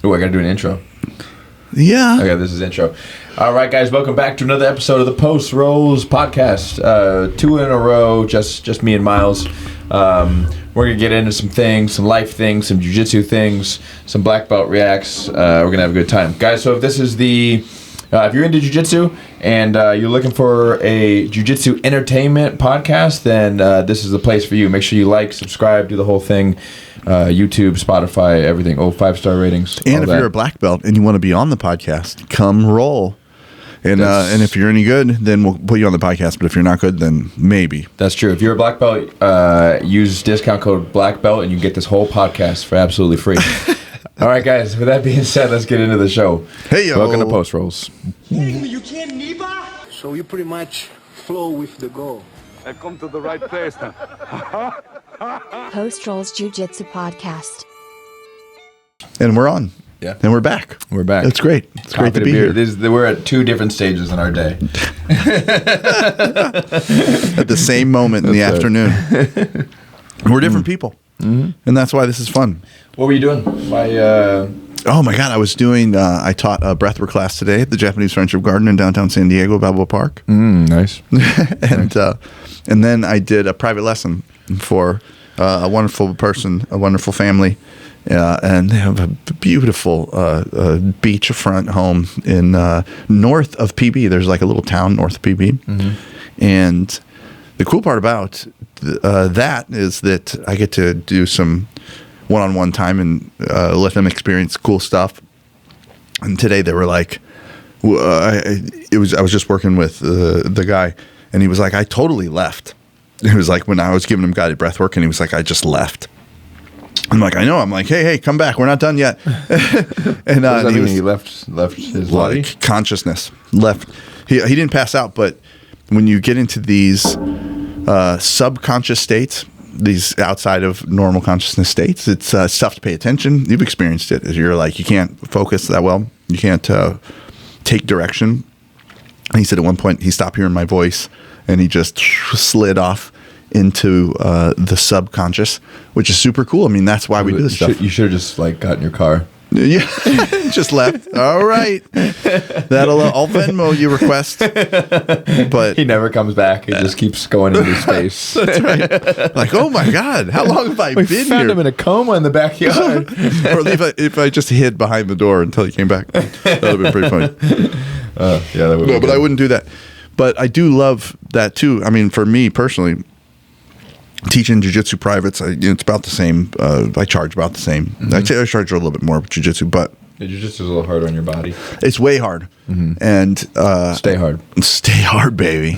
Oh, I got to do an intro. Yeah. Okay, this is intro. All right, guys, welcome back to another episode of the Post Rolls podcast. 2 in a row, just me and Miles. We're going to get into some things, some life things, some Jiu Jitsu things, some black belt reacts. We're going to have a good time. Guys, so if this is the... if you're into Jiu Jitsu and you're looking for a Jiu Jitsu entertainment podcast, then this is the place for you. Make sure you like, subscribe, do the whole thing. YouTube, Spotify, everything. 5-star ratings. And if you're a black belt and you want to be on the podcast, come roll. And if you're any good, then we'll put you on the podcast. But if you're not good, then maybe. That's true. If you're a black belt, use discount code BLACKBELT and you get this whole podcast for absolutely free. All right, guys. With that being said, let's get into the show. Hey, yo. Welcome to Post Rolls. You can't neither? So you pretty much flow with the goal. I've come to the right place now. Post Rolls Jiu Jitsu podcast. And we're on. Yeah. And we're back. We're back. It's great. It's great to be beer. here. We're at 2 different stages in our day. At the same moment in the afternoon. We're different people. Mm-hmm. And that's why this is fun. What were you doing? Oh my God, I was doing, I taught a breathwork class today at the Japanese Friendship Garden in downtown San Diego, Balboa Park. Nice. And then I did a private lesson for a wonderful person, a wonderful family. And they have a beautiful beachfront home in north of PB. There's like a little town north of PB. Mm-hmm. And the cool part about that is that I get to do some one-on-one time and let them experience cool stuff. And today they were like, I was just working with the guy, and he was like, I totally left. It was like when I was giving him guided breath work, and he was like, I just left. I'm like, I know. I'm like, hey, come back. We're not done yet. And he left his body? Consciousness left. He didn't pass out, but when you get into these subconscious states, these outside of normal consciousness states, it's tough to pay attention. You've experienced it. You're like, you can't focus that well. You can't take direction. And he said at one point he stopped hearing my voice and he just slid off into the subconscious, which is super cool. I mean, that's why we do this stuff. You should have just got in your car. Yeah, just left. All right, I'll Venmo you request. But he never comes back. He just keeps going into space. That's right. Like, oh my God, how long have I been here? We found him in a coma in the backyard. Or if I just hid behind the door until he came back, that would have been pretty funny. Yeah, that would. No, but I wouldn't do that. But I do love that too. I mean, for me personally, teaching jiu-jitsu privates, it's about the same. I charge about the same. Mm-hmm. I'd say I charge a little bit more with jiu-jitsu, but jiu-jitsu is a little harder on your body. It's way hard. Mm-hmm. And stay hard. Stay hard, baby.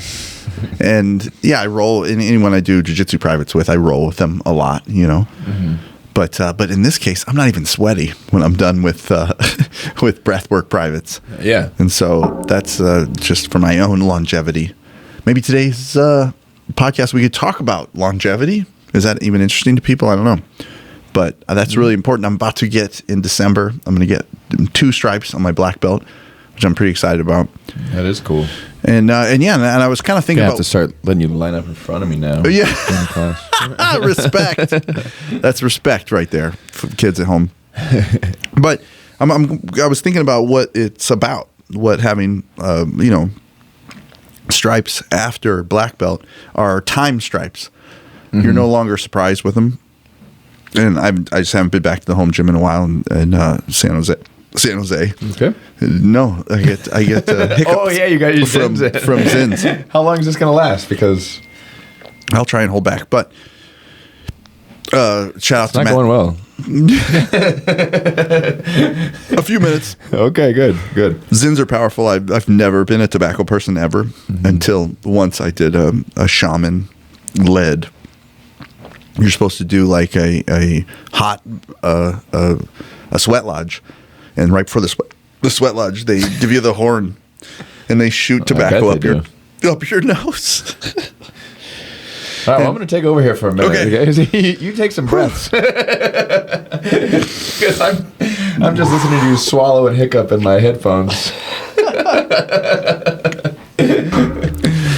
And yeah, I roll. Anyone I do jiu-jitsu privates with, I roll with them a lot, Mm-hmm. But in this case, I'm not even sweaty when I'm done with breathwork privates. Yeah. And so that's just for my own longevity. Maybe today's podcast we could talk about longevity. Is that even interesting to people? I don't know. But that's really important. I'm about to get in December. I'm going to get 2 stripes on my black belt, which I'm pretty excited about. That is cool. And I was kind of thinking about to start letting you line up in front of me now. Yeah. Respect. That's respect right there for the kids at home. But I was thinking about what it's about, what having stripes after black belt are time stripes. Mm-hmm. You're no longer surprised with them. And I just haven't been back to the home gym in a while in San Jose. Okay. No, I get hiccups. Oh yeah, you got your from Zins. How long is this going to last? Because I'll try and hold back, but shout out to Matt. Not going well. A few minutes. Okay, good. Zins are powerful. I've never been a tobacco person ever, until once I did a shaman led. You're supposed to do like a hot a sweat lodge, and right before the sweat lodge, they give you the horn, and they shoot tobacco up your nose. All right, well, I'm going to take over here for a minute. Okay. You take some breaths. Because I'm just listening to you swallow and hiccup in my headphones.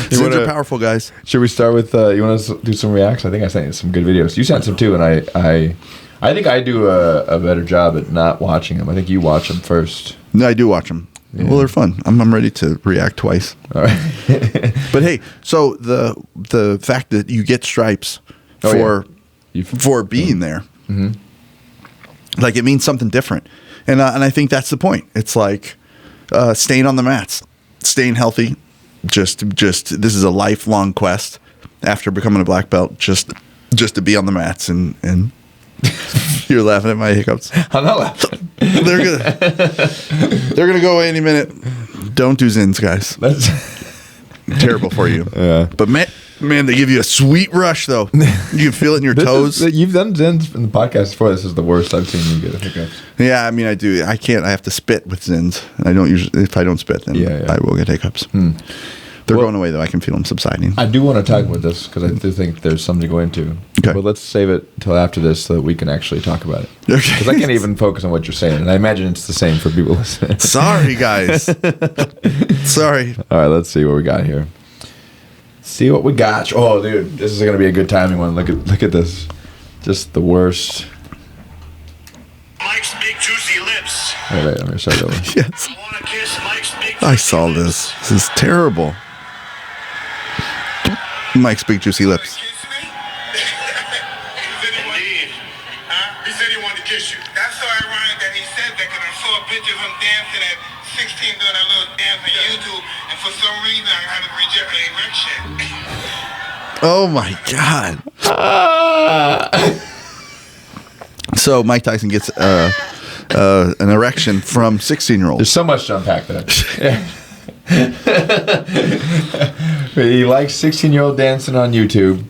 Zins are powerful, guys. Should we start with, you want to do some reacts? I think I sent you some good videos. You sent some too, and I I think I do a better job at not watching them. I think you watch them first. No, I do watch them. Yeah. Well, they're fun. I'm ready to react twice. All right. But hey, so the fact that you get stripes for being there, like, it means something different, and I think that's the point. It's like staying on the mats, staying healthy. Just this is a lifelong quest after becoming a black belt. Just to be on the mats and you're laughing at my hiccups. I'm not laughing. They're gonna go away any minute. Don't do Zins, guys. That's terrible for you. Yeah. But man, they give you a sweet rush though. You can feel it in your toes. You've done Zins in the podcast before. This is the worst I've seen you get hiccups. Yeah, I mean, I do. I can't. I have to spit with Zins. I don't usually. If I don't spit, then I will get hiccups. They're going away though. I can feel them subsiding. I do want to talk about this because I do think there's something to go into. Okay. But let's save it until after this so that we can actually talk about it. Okay. Because I can't even focus on what you're saying, and I imagine it's the same for people listening. Sorry, guys. Sorry. All right, let's see what we got here. See what we got. Oh, dude, this is going to be a good timing one. Look at this. Just the worst. Mike's big juicy lips. Wait, let me start over. Yes. I want to kiss Mike's big I saw this. This is terrible. Mike's big juicy lips. Indeed. Huh? He said he wanted to kiss you. That's so ironic that he said that because I saw a picture of him dancing at 16 doing a little dance on YouTube, and for some reason I had to reject an erection. Oh my God. So Mike Tyson gets an erection from 16-year-olds. There's so much to unpack there. He likes 16-year-old dancing on YouTube,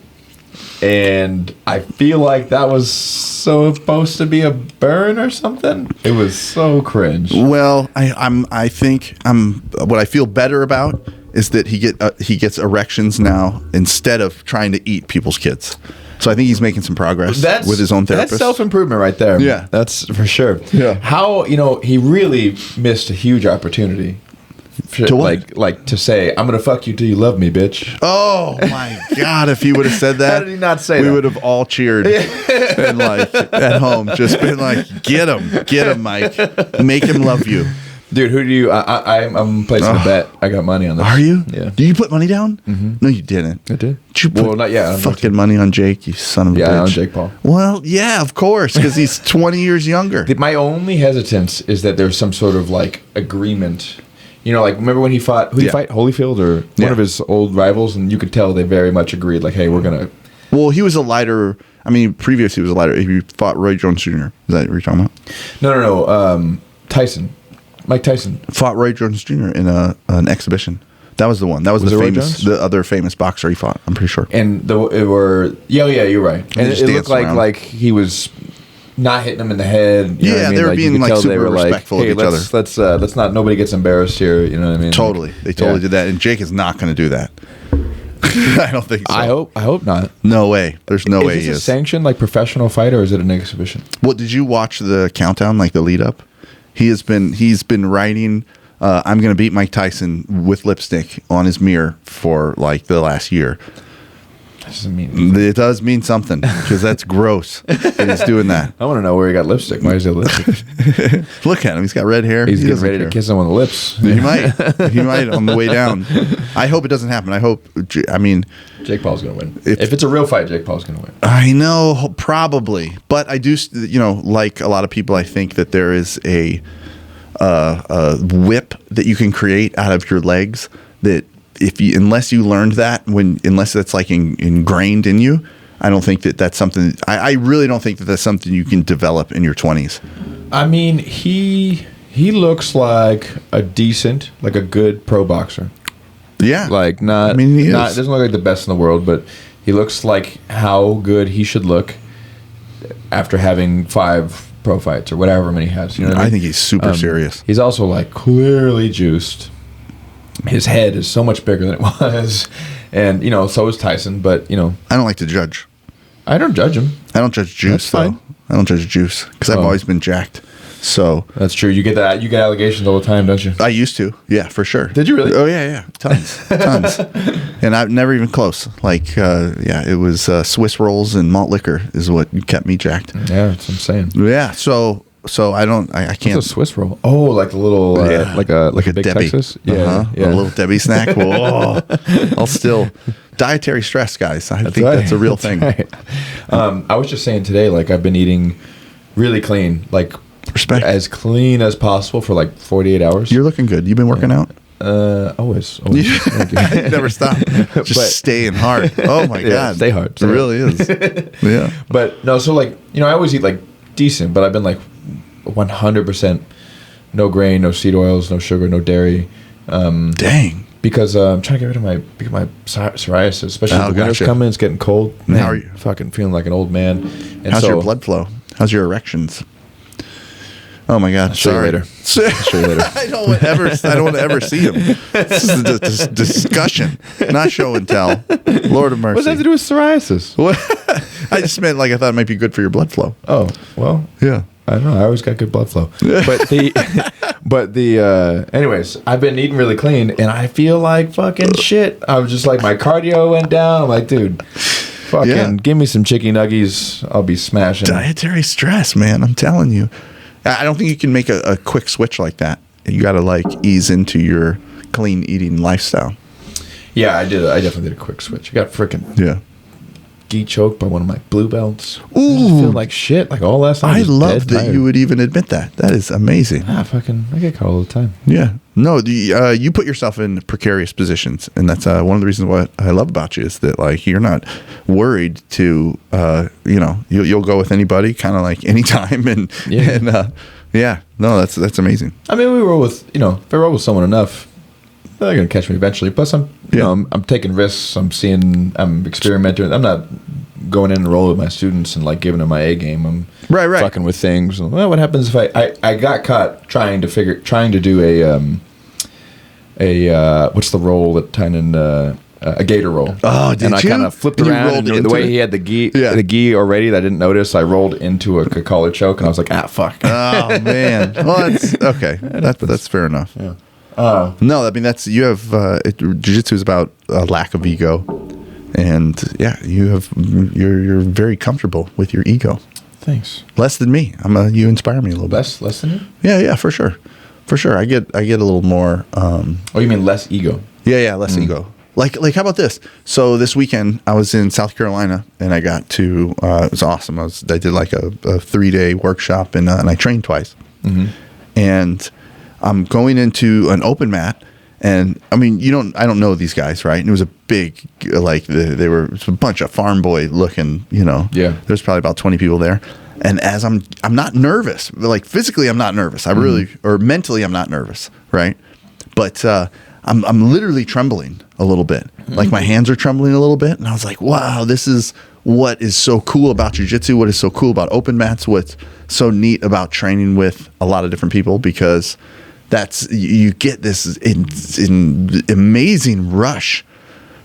and I feel like that was supposed to be a burn or something. It was so cringe. Well, I think what I feel better about is that he gets erections now instead of trying to eat people's kids. So I think he's making some progress with his own therapist. That's self-improvement right there. Yeah. That's for sure. Yeah. How, he really missed a huge opportunity. To what? Like to say, I'm going to fuck you till you love me, bitch. Oh my God, if he would have said that. How did he not say we that? would have all cheered and like at home, just been like, get him, Mike. Make him love you. Dude, who do you... I'm placing a bet. I got money on this. Are you? Yeah. Did you put money down? Mm-hmm. No, you didn't. I did. Did you put not yet. fucking money on Jake, you son of a bitch? Yeah, on Jake Paul. Well, yeah, of course, because he's 20 years younger. My only hesitance is that there's some sort of like agreement. Like remember when he fought? Who did he fight? Holyfield or one of his old rivals? And you could tell they very much agreed. Like, hey, we're gonna. Well, he was a lighter. I mean, previously he was a lighter. He fought Roy Jones Jr. Is that what you're talking about? No. Tyson, Mike Tyson fought Roy Jones Jr. in an exhibition. That was the one. That was the other famous boxer he fought. I'm pretty sure. And you're right. And it looked like he was not hitting him in the head. You know what I mean? They were being like super respectful of each other. Let's not. Nobody gets embarrassed here. You know what I mean? Totally. They totally did that. And Jake is not going to do that. I don't think so. I hope not. No way. There's no way he is. Is it sanctioned like professional fight or is it an exhibition? Well, did you watch the countdown, like the lead up? He's been writing. I'm going to beat Mike Tyson with lipstick on his mirror for like the last year. That doesn't mean anything. It does mean something because that's gross that he's doing that. I want to know where he got lipstick. Why is he lipstick? Look at him. He's got red hair. He's getting ready to kiss him on the lips. He might. He might on the way down. I hope it doesn't happen. Jake Paul's going to win. If it's a real fight, Jake Paul's going to win. I know, probably. But I do, like a lot of people, I think that there is a whip that you can create out of your legs that unless you learned that unless that's like ingrained in you, I don't think that's something. I really don't think that that's something you can develop in your 20s. I mean, he looks like a good pro boxer. Yeah, like not. I mean, he doesn't look like the best in the world, but he looks like how good he should look after having 5 pro fights or whatever many he has. You know what I mean? I think he's super serious. He's also like clearly juiced. His head is so much bigger than it was, and so is Tyson. But I don't like to judge. I don't judge him. I don't judge juice though. I don't judge juice because I've always been jacked. So That's true. You get allegations all the time, don't you? I used to, yeah, for sure. Did you really? Oh yeah, tons. And I've never even close. Like, it was Swiss rolls and malt liquor is what kept me jacked. Yeah, that's what I'm saying. Yeah, so I can't. What's a Swiss roll? Oh, like a little, like a Big Debbie. Texas. Yeah, a little Debbie snack. Whoa, I'll still dietary stress, guys. I think that's a real thing. Right. I was just saying today, like I've been eating really clean, like Respect. as clean as possible for like 48 hours. You're looking good. You've been working out. Always. Thank you. You never stop. Just staying hard. Oh my god, stay hard. It really is. Yeah. But no, so like I always eat like decent, but I've been like 100% no grain, no seed oils, no sugar, no dairy. Dang. Because I'm trying to get rid of my psoriasis, especially the winter's coming. It's getting cold. Man, How are you? Fucking feeling like an old man. And How's your blood flow? How's your erections? Oh my God! I'll show you later. I'll show you later. I don't want to ever see him. This is a discussion, not show and tell. Lord of mercy. What does that have to do with psoriasis? What? I just meant like I thought it might be good for your blood flow. Oh well, Yeah. I don't know. I always got good blood flow. But anyways, I've been eating really clean, and I feel like fucking shit. I was just like, my cardio went down. I'm like, dude, fucking give me some chicken nuggies. I'll be smashing. Dietary stress, man. I'm telling you. I don't think you can make a quick switch like that. You got to like ease into your clean eating lifestyle. Yeah, I did. I definitely did a quick switch. I got freaking gi choked by one of my blue belts. Ooh. I feel like shit. Like all last night. I love that you would even admit that. That is amazing. I get caught all the time. Yeah. No, you put yourself in precarious positions, and that's one of the reasons what I love about you is that like you're not worried to you'll go with anybody kind of like anytime no, that's amazing. I mean, we roll with if I roll with someone enough, they're gonna catch me eventually. Plus, I'm taking risks. I'm experimenting. I'm not going in and roll with my students and like giving them my A game. I'm right fucking with things. Well, what happens if I got caught trying to do a what's the roll that Tynan a gator roll. Oh, did and I you? kind of flipped You around, rolled and the into way it? he had the gi already that I didn't notice, I rolled into a collar choke, and I was like, fuck. Oh man. Well, that's okay. That's fair enough. Yeah. No, I mean you have jiu-jitsu is about a lack of ego, and you're very comfortable with your ego. Thanks. Less than me. You inspire me a little bit. Less than you? Yeah, for sure. I get a little more. Oh, you mean less ego? Yeah, less ego. Like how about this? So this weekend I was in South Carolina and I got to. It was awesome. I did like a 3-day workshop and I trained twice. Mm-hmm. And I'm going into an open mat, and I mean I don't know these guys, right? And it was a big they were a bunch of farm boy looking. Yeah. There's probably about 20 people there. And as I'm not nervous, like physically I'm not nervous. Or mentally I'm not nervous, right? But I'm literally trembling a little bit. Like my hands are trembling a little bit. And I was like, wow, this is what is so cool about jiu-jitsu, what is so cool about open mats, what's so neat about training with a lot of different people, because you get this amazing rush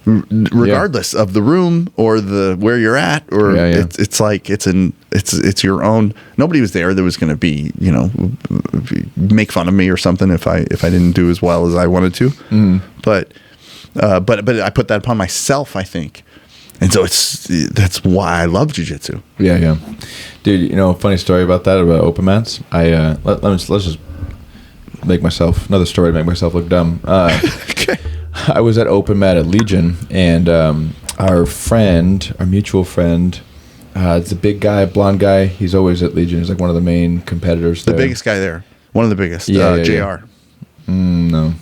regardless of the room or where you're at, or it's like it's your own. Nobody was there that was going to be make fun of me or something if I didn't do as well as I wanted to. But I put that upon myself, I think, and so that's why I love jiu-jitsu. Yeah, dude. Funny story about that, about open mats. Let's just make myself another story to make myself look dumb. Okay. I was at open mat at Legion, and our mutual friend, it's a big guy, blonde guy. He's always at Legion. He's like one of the main competitors there. The biggest guy there. One of the biggest. JR. Yeah. No.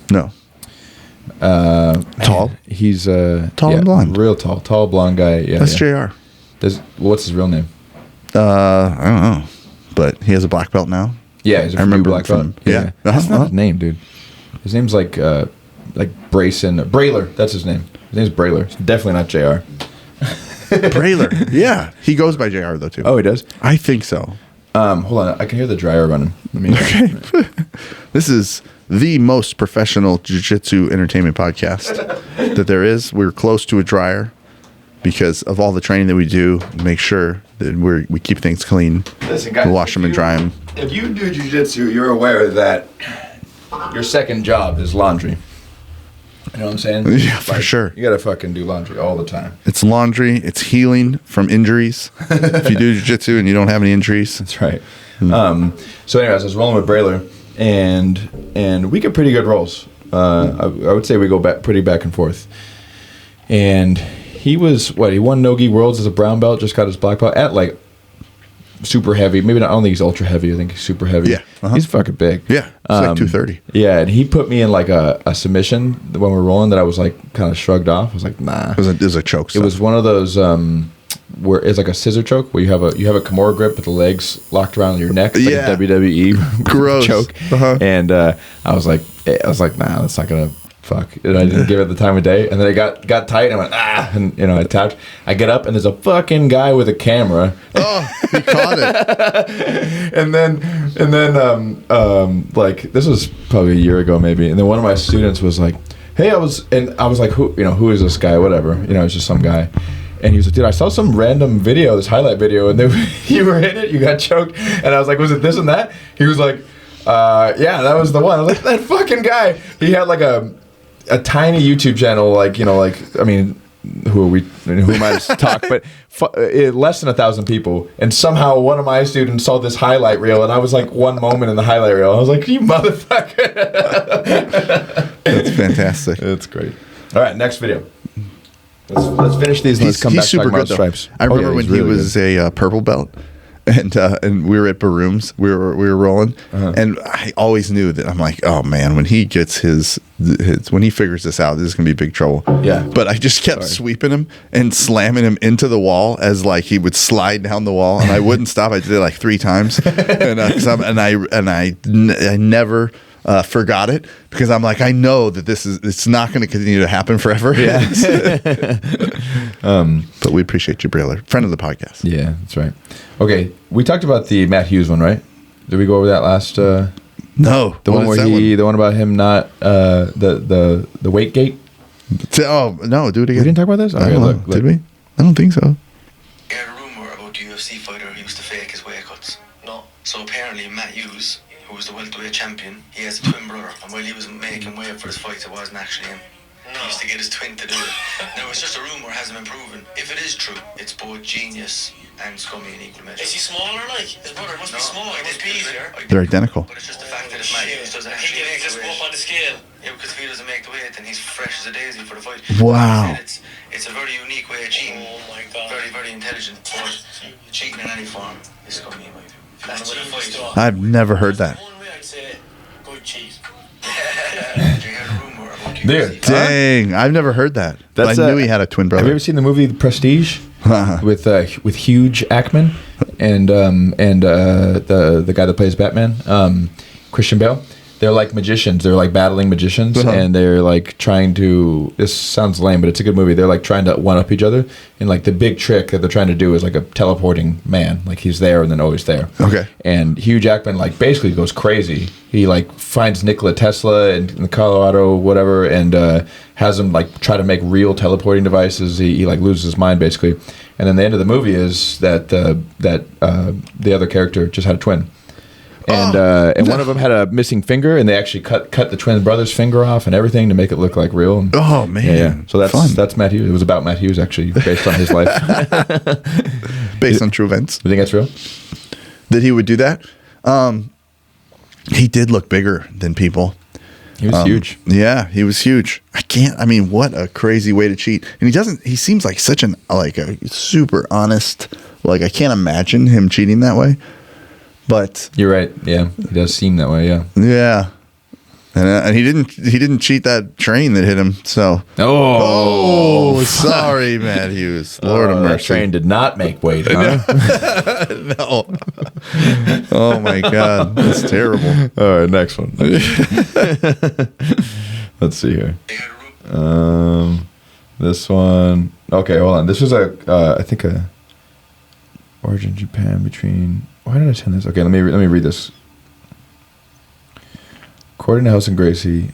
Tall. He's tall and blonde. Real tall blonde guy. Yeah, that's JR. What's his real name? I don't know, but he has a black belt now. Yeah, he's a remember black belt. Yeah. That's not his name, dude. His name's like Brayler. That's his name. His name's Brayler. It's definitely not JR. Brayler. Yeah, he goes by JR though too. Oh, he does. I think so. Hold on, I can hear the dryer running. Okay. This is the most professional jiu-jitsu entertainment podcast that there is. We're close to a dryer because of all the training that we do. Make sure We keep things clean. Listen, guys, we wash them and dry them. If you do jiu-jitsu, you're aware that your second job is laundry. You know what I'm saying? Yeah, for sure. You gotta fucking do laundry all the time. It's laundry. It's healing from injuries. If you do jiu-jitsu and you don't have any injuries. That's right. So anyways, I was rolling with Brayler, and we get pretty good rolls. I would say we go pretty back and forth. And he was, he won Nogi Worlds as a brown belt, just got his black belt at like super heavy. Maybe not, I don't think he's ultra heavy. I think he's super heavy. Yeah. He's fucking big. Yeah. It's like 230. Yeah. And he put me in like a submission when we were rolling that I was like kind of shrugged off. I was like, nah. It was a choke. It was one of those where it's like a scissor choke where you have a Kimura grip with the legs locked around your neck. It's like a WWE gross choke. And I was like, nah, that's not gonna fuck. And I didn't give it the time of day. And then it got tight. And I went and I tapped. I get up and there's a fucking guy with a camera. Oh, he caught it. and then like this was probably a year ago maybe. And then one of my students was like, hey, I was like, who is this guy? Whatever. It's just some guy. And he was like, dude, I saw some random video, this highlight video, and you were in it, you got choked. And I was like, was it this and that? He was like, yeah, that was the one. I was like, that fucking guy. He had like a tiny YouTube channel, who are we? Who am I to talk? But less than 1,000 people. And somehow one of my students saw this highlight reel, and I was like one moment in the highlight reel. I was like, you motherfucker. That's fantastic. It's great. All right, next video. Let's finish these and let's come back to talk about stripes. I remember when he was a purple belt, and we were at Baroom's. We were rolling, and I always knew that I'm like, oh man, when he gets when he figures this out, this is gonna be big trouble. Yeah. But I just kept sweeping him and slamming him into the wall as like he would slide down the wall, and I wouldn't stop. I did it like 3 times, and I never. Forgot it because I'm like, I know that it's not going to continue to happen forever. Yeah. But we appreciate you, Brayler, friend of the podcast. Yeah, that's right. Okay, we talked about the Matt Hughes one, right? Did we go over that last? No, the one where the one about him not the weight gate. Oh no, do it again. We didn't talk about this. Okay, look. Did we? I don't think so. I heard a rumor about the UFC fighter who used to fake his weight cuts. No. So apparently Matt Hughes, who was the welterweight champion, he has a twin brother, and while he was making weight for his fights, it wasn't actually him. No. He used to get his twin to do it. Now, it's just a rumour, hasn't been proven. If it is true, it's both genius and scummy in equal measure. Is he smaller, like? His brother must be small, it must be easier. They're identical. But it's just the fact that if Matt Hughes doesn't actually make the weight. On the scale. Yeah, because if he doesn't make the weight, then he's fresh as a daisy for the fight. Wow. It's a very unique way of cheating. Oh my God. Very, very intelligent. But cheating in any form is scummy in my view. That's I've never heard that. One way I'd say good cheese. Dude, dang! I've never heard that. I knew he had a twin brother. Have you ever seen the movie The Prestige with Hugh Jackman and the guy that plays Batman, Christian Bale? They're like magicians. They're like battling magicians, and they're like trying to. This sounds lame, but it's a good movie. They're like trying to one up each other, and like the big trick that they're trying to do is like a teleporting man. Like he's there and then always there. Okay. And Hugh Jackman like basically goes crazy. He like finds Nikola Tesla in Colorado, whatever, and has him like try to make real teleporting devices. He like loses his mind basically, and then the end of the movie is that the other character just had a twin. And one of them had a missing finger, and they actually cut the twin brother's finger off and everything to make it look like real. And, oh man! Yeah. So that's Matt Hughes. It was about Matt Hughes actually, based on his life, based on true events. You think that's real? That he would do that? He did look bigger than people. He was huge. Yeah, he was huge. I mean, what a crazy way to cheat. And he seems like such a super honest. Like I can't imagine him cheating that way. But you're right. Yeah, he does seem that way. Yeah. Yeah, and he didn't cheat that train that hit him. So sorry, Matt Hughes. Lord of mercy. That train did not make weight. Huh? No. Oh my God, that's terrible. All right, next one. Let's see here. This one. Okay, hold on. This was I think a origin Japan between. Why did I send this? Okay, let me read this. According to House and Gracie,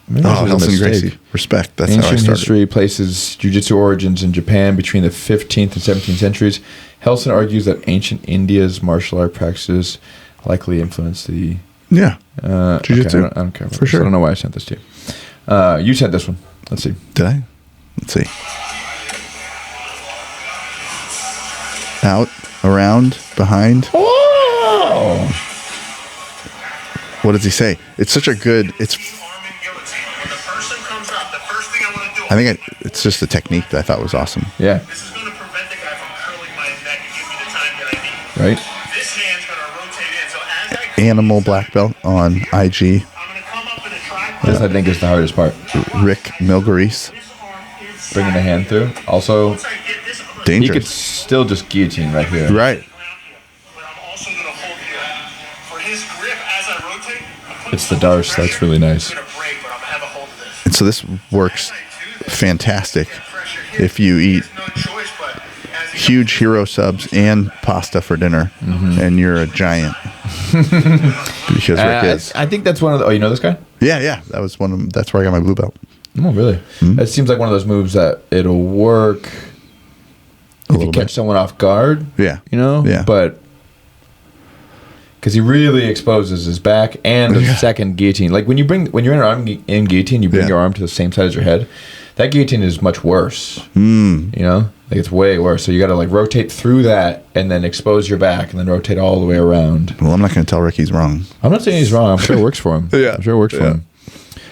Maybe this was a Helson mistake. Gracie. Respect. That's how I Ancient started. history places jiu-jitsu origins in Japan between the 15th and 17th centuries. Helson argues that ancient India's martial art practices likely influenced the Yeah. Jiu-jitsu. Okay, I don't care about For this. sure. I don't know why I sent this to you. You sent this one. Let's see. Did I? Let's see. Out, around, behind. Oh! What does he say? It's such a good. It's. I think it's just the technique that I thought was awesome. Yeah. This is going to prevent the guy from curling my neck and give me the time that I need. Right? This hand's going to rotate in. So as I Animal black belt on IG. I'm going to come up in a triangle. This, I think, is the hardest part. Rick Milgareese. This arm is Bringing the hand through. Also, once I get this, I'm going to he Dangerous. could still just guillotine right here. Right. but I'm also going to hold here. For his grip as I rotate, I'm putting It's the so much Darce. That's pressure, really nice. It's going to break, but I'm going to have a hold of this. And so this works fantastic Pressure here. if you eat There's no choice, but as he huge hero subs and pasta for dinner, and you're a giant. Because Rick is. I think that's one of the... Oh, you know this guy? Yeah. That was one of. That's where I got my blue belt. Oh, really? It seems like one of those moves that it'll work if you little catch bit. someone off guard. Yeah. You know? Yeah. But... Because he really exposes his back and the second guillotine. Like when you're in an arm in guillotine, you bring Yeah. your arm to the same side as your head. That guillotine is much worse. You know, like it's way worse. So you got to like rotate through that and then expose your back and then rotate all the way around. Well, I'm not going to tell Rick he's wrong. I'm not saying he's wrong. I'm sure it works for him. Yeah. I'm sure it works for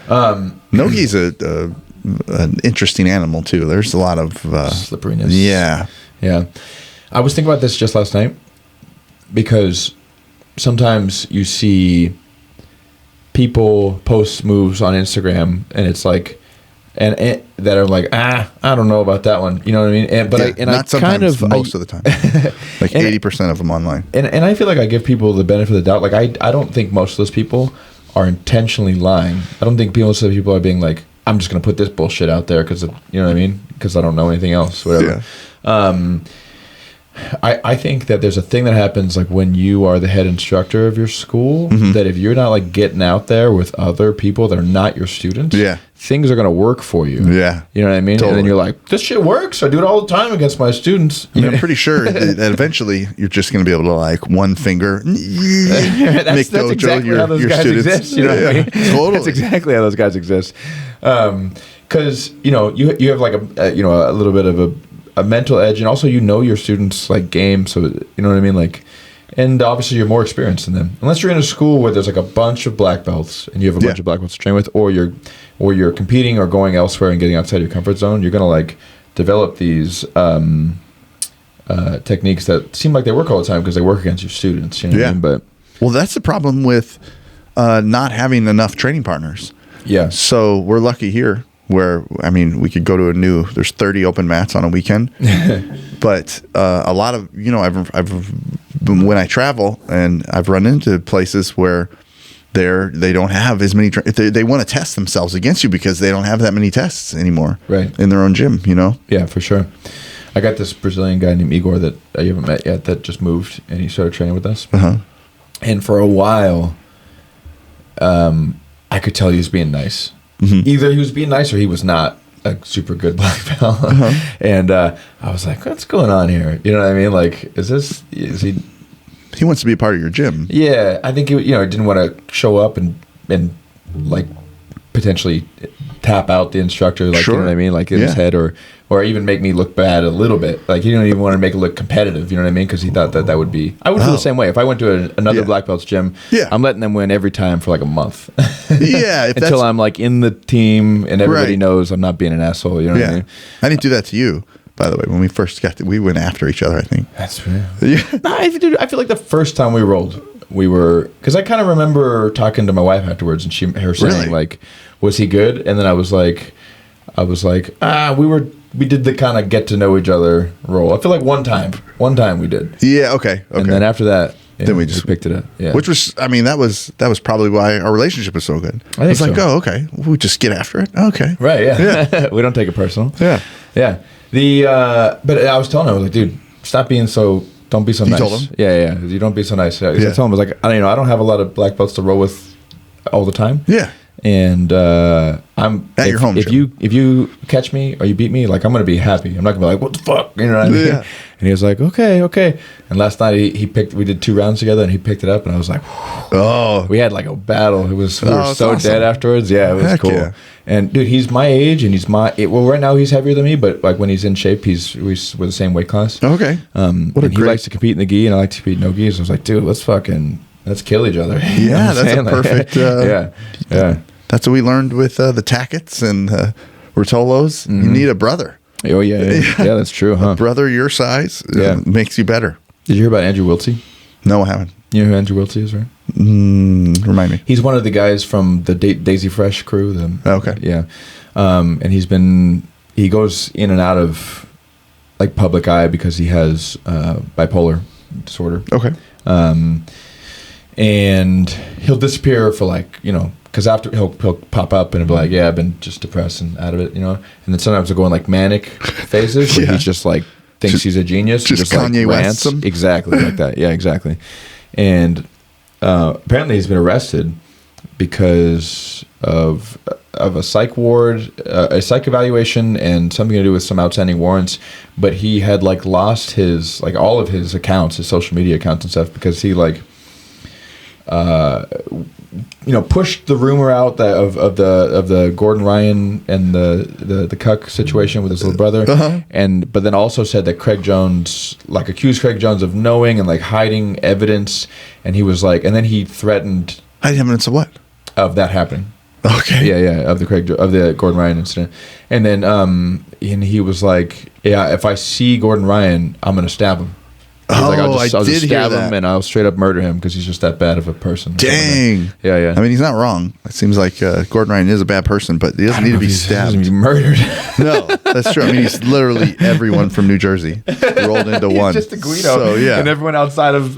Yeah. him. Nogi's an interesting animal too. There's a lot of Slipperiness. Yeah. Yeah. I was thinking about this just last night because sometimes you see people post moves on Instagram and it's like, and that are like, I don't know about that one. You know what I mean? And, but Yeah, not sometimes, most of the time. Like 80% of them online. And I feel like I give people the benefit of the doubt. Like I don't think most of those people are intentionally lying. I don't think most of the people are being like, I'm just going to put this bullshit out there because, you know what I mean? Because I don't know anything else, whatever. Yeah. I think that there's a thing that happens like when you are the head instructor of your school, that if you're not like getting out there with other people that are not your students, things are going to work for you. Yeah. You know what I mean? Totally. And then you're like, this shit works. I do it all the time against my students. And I'm pretty sure that eventually you're just going to be able to like one finger make that's dojo exactly how those your guys students. exist. You know what I mean? Totally. That's exactly how those guys exist. Because you know you have like a little bit of a mental edge, and also you know your students like game, so you know what I mean. Like, and obviously you're more experienced than them. Unless you're in a school where there's like a bunch of black belts and you have a bunch of black belts to train with, or you're competing or going elsewhere and getting outside your comfort zone, you're gonna like develop these techniques that seem like they work all the time because they work against your students. You know what I mean? But well, that's the problem with not having enough training partners. yeah, So we're lucky here where, I mean, we could go to there's 30 open mats on a weekend, but a lot of, when I travel and I've run into places where they don't have as many, they want to test themselves against you because they don't have that many tests anymore in their own gym, you know? Yeah, for sure. I got this Brazilian guy named Igor that you haven't met yet that just moved and he started training with us. And for a while, I could tell he was being nice. Either he was being nice or he was not a super good black belt. And I was like, what's going on here? You know what I mean? Like, is he... He wants to be a part of your gym. Yeah, I think he didn't want to show up and like potentially tap out the instructor, like you know what I mean, like in his head, or even make me look bad a little bit. Like he didn't even want to make it look competitive. You know what I mean? Because he thought that would be. I would feel the same way if I went to another black belt's gym. Yeah, I'm letting them win every time for like a month. Yeah, until I'm like in the team and everybody knows I'm not being an asshole. You know what I mean? I didn't do that to you. By the way, when we first we went after each other, I think. That's real. Yeah. I feel like the first time we rolled, we were, because I kind of remember talking to my wife afterwards, and her saying like, "Was he good?" And then I was like, we did the kind of get to know each other roll. I feel like one time we did. Yeah. Okay. And then after that, then we just picked it up. Yeah. Which was, I mean, that was probably why our relationship was so good. I think it's like, so. oh, okay, we just get after it. Okay. Right. Yeah. We don't take it personal. Yeah. Yeah. But I was telling her, I was like, dude, stop being so. Don't be so nice. You told him? Yeah. You don't be so nice. I told him, I was like, I don't have a lot of black belts to roll with all the time. Yeah. And I'm At your home if gym. you catch me or you beat me, like I'm gonna be happy. I'm not gonna be like, what the fuck, you know what I mean? Yeah. And he was like, okay. And last night we did 2 rounds together, and he picked it up, and I was like, Oh, we had like a battle. We were it's so awesome. dead afterwards. Yeah, it was Heck cool. yeah. And dude, he's my age, and he's well, right now he's heavier than me, but like when he's in shape, we're the same weight class. okay. What a And he likes to compete in the gi, and I like to compete in no gi. So I was like, dude, let's kill each other. You know Yeah, what I'm that's a saying? Like, perfect. yeah. That's what we learned with the Tackett's and Rotolos. You need a brother. Oh yeah, that's true, huh? Brother your size makes you better. Did you hear about Andrew Wiltsey? No, I haven't. You know who Andrew Wiltsey is, right? Remind me. He's one of the guys from the Daisy Fresh crew. Okay. Yeah. And he goes in and out of like public eye because he has bipolar disorder. Okay. And he'll disappear for like, because after he'll pop up and he'll be like, yeah, I've been just depressed and out of it, And then sometimes he'll go in like manic phases where Yeah. he's just like thinks he's a genius. just like Kanye rants. West him. Exactly like that. Yeah, exactly. And apparently he's been arrested because of a psych ward, a psych evaluation, and something to do with some outstanding warrants. But he had like lost his all of his accounts, his social media accounts and stuff, because he pushed the rumor out that of the Gordon Ryan and the cuck situation with his little brother, but then also said that Craig Jones accused Craig Jones of knowing and hiding evidence, and he was and then he threatened Hiding evidence of what? of that happening. Okay. Yeah, of the Gordon Ryan incident, and then and he was like, yeah, if I see Gordon Ryan, I'm gonna stab him. He's I'll I just did hear stab that. him and I'll straight up murder him because he's just that bad of a person. Dang. Yeah. I mean, he's not wrong. It seems like Gordon Ryan is a bad person, but he doesn't need to be He doesn't stabbed. be murdered. No, that's true. I mean, he's literally everyone from New Jersey rolled into He's one. just a Guido. So, yeah. And everyone outside of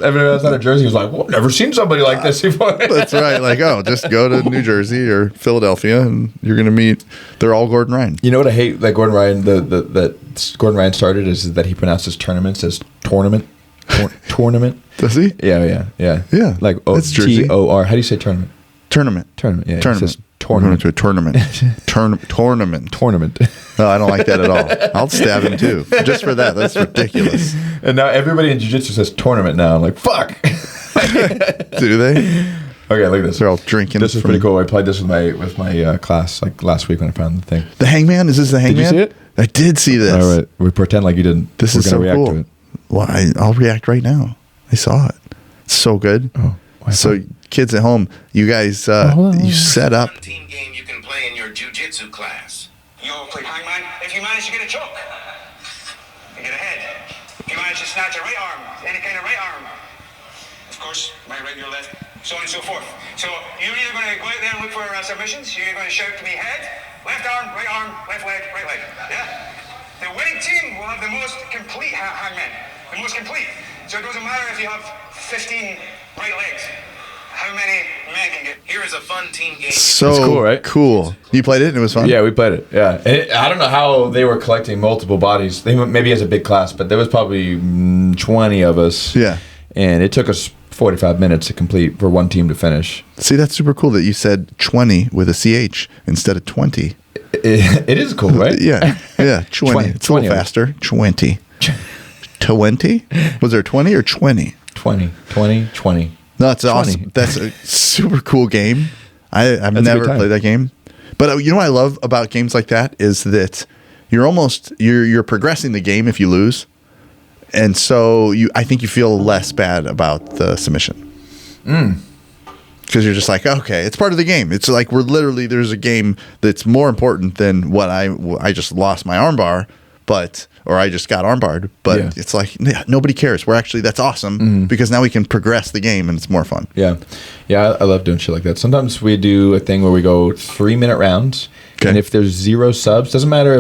Jersey was like, well, I've never seen somebody like this before. That's right. Just go to New Jersey or Philadelphia and you're going to meet, they're all Gordon Ryan. You know what I hate that Gordon Ryan, that Gordon Ryan started is that he pronounces tournaments as tournament. Tournament. Does he? Yeah. Yeah, Like that's Jersey. TOR. How do you say tournament? Tournament. Tournament. Yeah. Tournament. It says tournament. We're going to a tournament. Tournament. Tournament. No, I don't like that at all. I'll stab him too. Just for that. That's ridiculous. And now everybody in Jiu Jitsu says tournament now. I'm like, fuck. Do they? Okay, look at this. They're all drinking. This is pretty cool. I played this with my class last week when I found the thing. The Hangman? Is this the Hangman? Did you see it? I did see this. All right, we pretend like you didn't. This We're is gonna so react cool. to it. Well, I'll react right now. I saw it. It's so good. Oh, So kids at home, you guys, you set up. One team game you can play in your jiu-jitsu class. You'll play hangman. If you manage to get a choke, you get a head. If you manage to snatch a right arm, any kind of right arm, of course, my right, your left, so on and so forth. So you're either going to go out there and look for submissions, you're going to shout to me head, left arm, left leg, right leg. Yeah? The winning team will have the most complete hangman. The most complete. So it doesn't matter if you have 15 right legs. How many men can get? Here is a fun team game. So That's cool, right? Cool. You played it and it was fun? Yeah, we played it. Yeah, and I don't know how they were collecting multiple bodies. They maybe as a big class, but there was probably 20 of us. Yeah. And it took us 45 minutes to complete for one team to finish. See, that's super cool that you said 20 with a CH instead of 20. It is cool, right? Yeah. Yeah. 20. It's a 20 little faster. 20. 20? Was there 20 or 20? 20. No, it's 20. awesome. That's a super cool game. I've That's a never good time. played that game. But you know what I love about games like that is that you're progressing the game if you lose. And so I think you feel less bad about the submission. Because you're just like, okay, it's part of the game. It's like there's a game that's more important than what I just lost my armbar, or I just got armbarred. But Yeah. it's like, nobody cares. That's awesome because now we can progress the game and it's more fun. Yeah. I love doing shit like that. Sometimes we do a thing where we go 3-minute rounds. Okay. And if there's 0 subs, doesn't matter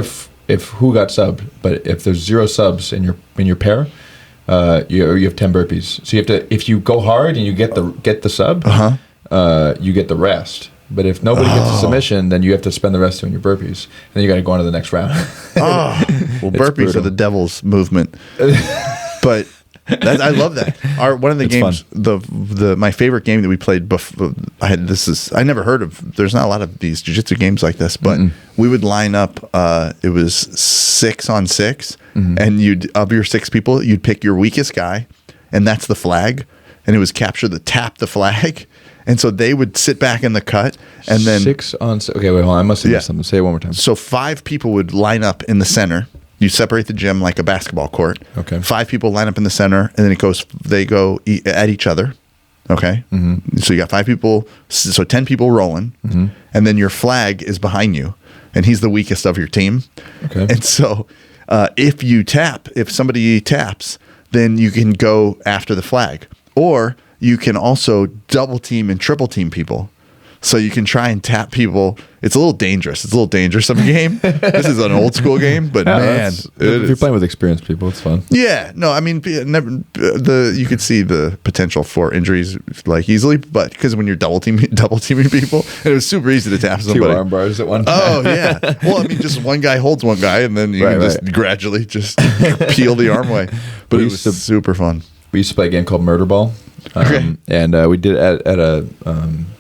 if who got subbed, but if there's 0 subs in your pair, you have 10 burpees. So you have to, if you go hard and you get the sub, you get the rest. But if nobody gets a submission, then you have to spend the rest doing your burpees. And then you got to go on to the next round. Well, burpees brutal. are the devil's movement. But I love that. One of the It's games, fun. my favorite game that we played before, I never heard of. There's not a lot of these jiu-jitsu games like this, but we would line up. It was 6 on 6, and of your 6 people, you'd pick your weakest guy, and that's the flag, and it was tap the flag, and so they would sit back in the cut, and then 6 on 6. Okay, wait, hold on. I must have missed something. Say it one more time. So 5 people would line up in the center. You separate the gym like a basketball court. Okay. 5 people line up in the center, and then they go at each other. Okay. Mm-hmm. So you got 5 people, so 10 people rolling, and then your flag is behind you, and he's the weakest of your team. Okay. And so if somebody taps, then you can go after the flag, or you can also double team and triple team people. So you can try and tap people. It's a little dangerous. It's a little dangerous of a game. This is an old school game, but man, if you're playing with experienced people, it's fun. Yeah, no, I mean, you could see the potential for injuries like easily, but because when you're double teaming people, and it was super easy to tap somebody. 2 arm bars at one time. Oh yeah. Well, I mean, just one guy holds one guy, and then you can just gradually just peel the arm away. But it was super fun. We used to play a game called Murder Ball, and we did it at a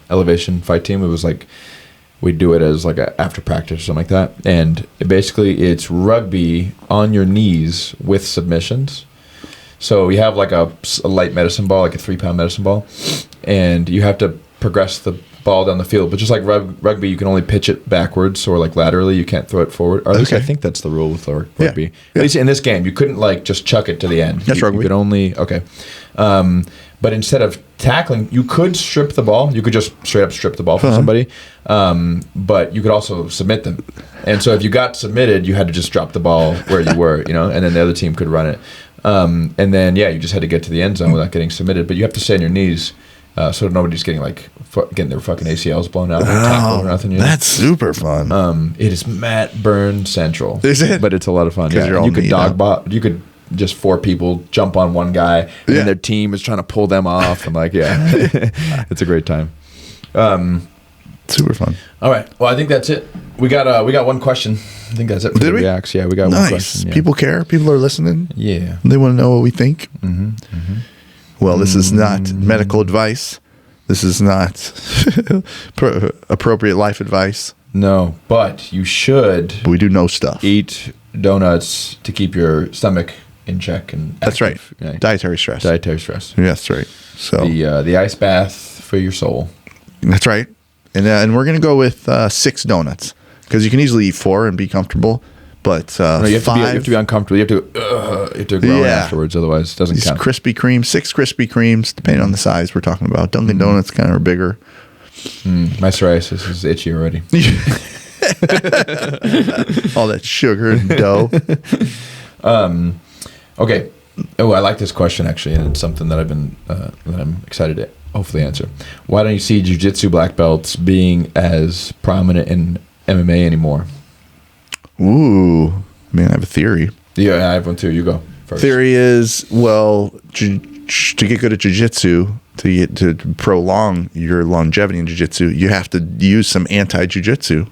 elevation fight team. It was like we'd do it as like a after practice or something like that, and it's rugby on your knees with submissions. So you have like a light medicine ball, like a 3-pound medicine ball, and you have to progress the ball down the field. But just like rugby, you can only pitch it backwards or like laterally. You can't throw it forward. Or at least I think that's the rule with rugby. Yeah. At least in this game, you couldn't like just chuck it to the end. That's rugby. You could only but instead of tackling, you could strip the ball. You could just straight up strip the ball from somebody. But you could also submit them. And so if you got submitted, you had to just drop the ball where you were, and then the other team could run it. And then, you just had to get to the end zone without getting submitted. But you have to stay on your knees so nobody's getting their fucking ACLs blown out. Or nothing. That's super fun. It is Matt Burn Central. Is it? But it's a lot of fun. You're all you could knee you could just 4 people jump on one guy, and then their team is trying to pull them off. I'm like, it's a great time. Super fun. All right. Well, I think that's it. We got one question. I think that's it. Did we? Reacts. Yeah, we got one question. Yeah. People care. People are listening. Yeah. They want to know what we think. Well, this is not medical advice. This is not appropriate life advice. No, but you should. But we do know stuff. Eat donuts to keep your stomach in check and active. That's right. Yeah. Dietary stress. Yeah, that's right. So the ice bath for your soul. That's right. And we're gonna go with 6 donuts because you can easily eat 4 and be comfortable. But no, you have 5, to be uncomfortable. You have to groan afterwards. Otherwise, it doesn't count. Krispy Kreme, 6 Krispy Kremes, depending on the size we're talking about. Dunkin' Donuts kind of bigger. My psoriasis is itchy already. All that sugar and dough. Okay. Oh, I like this question actually, and it's something that I'm excited to hopefully answer. Why don't you see jiu-jitsu black belts being as prominent in MMA anymore? Ooh, I mean, I have a theory. Yeah, I have one too. You go first. Theory is, to get good at jiu-jitsu, to prolong your longevity in jiu-jitsu, you have to use some anti-jiu-jitsu.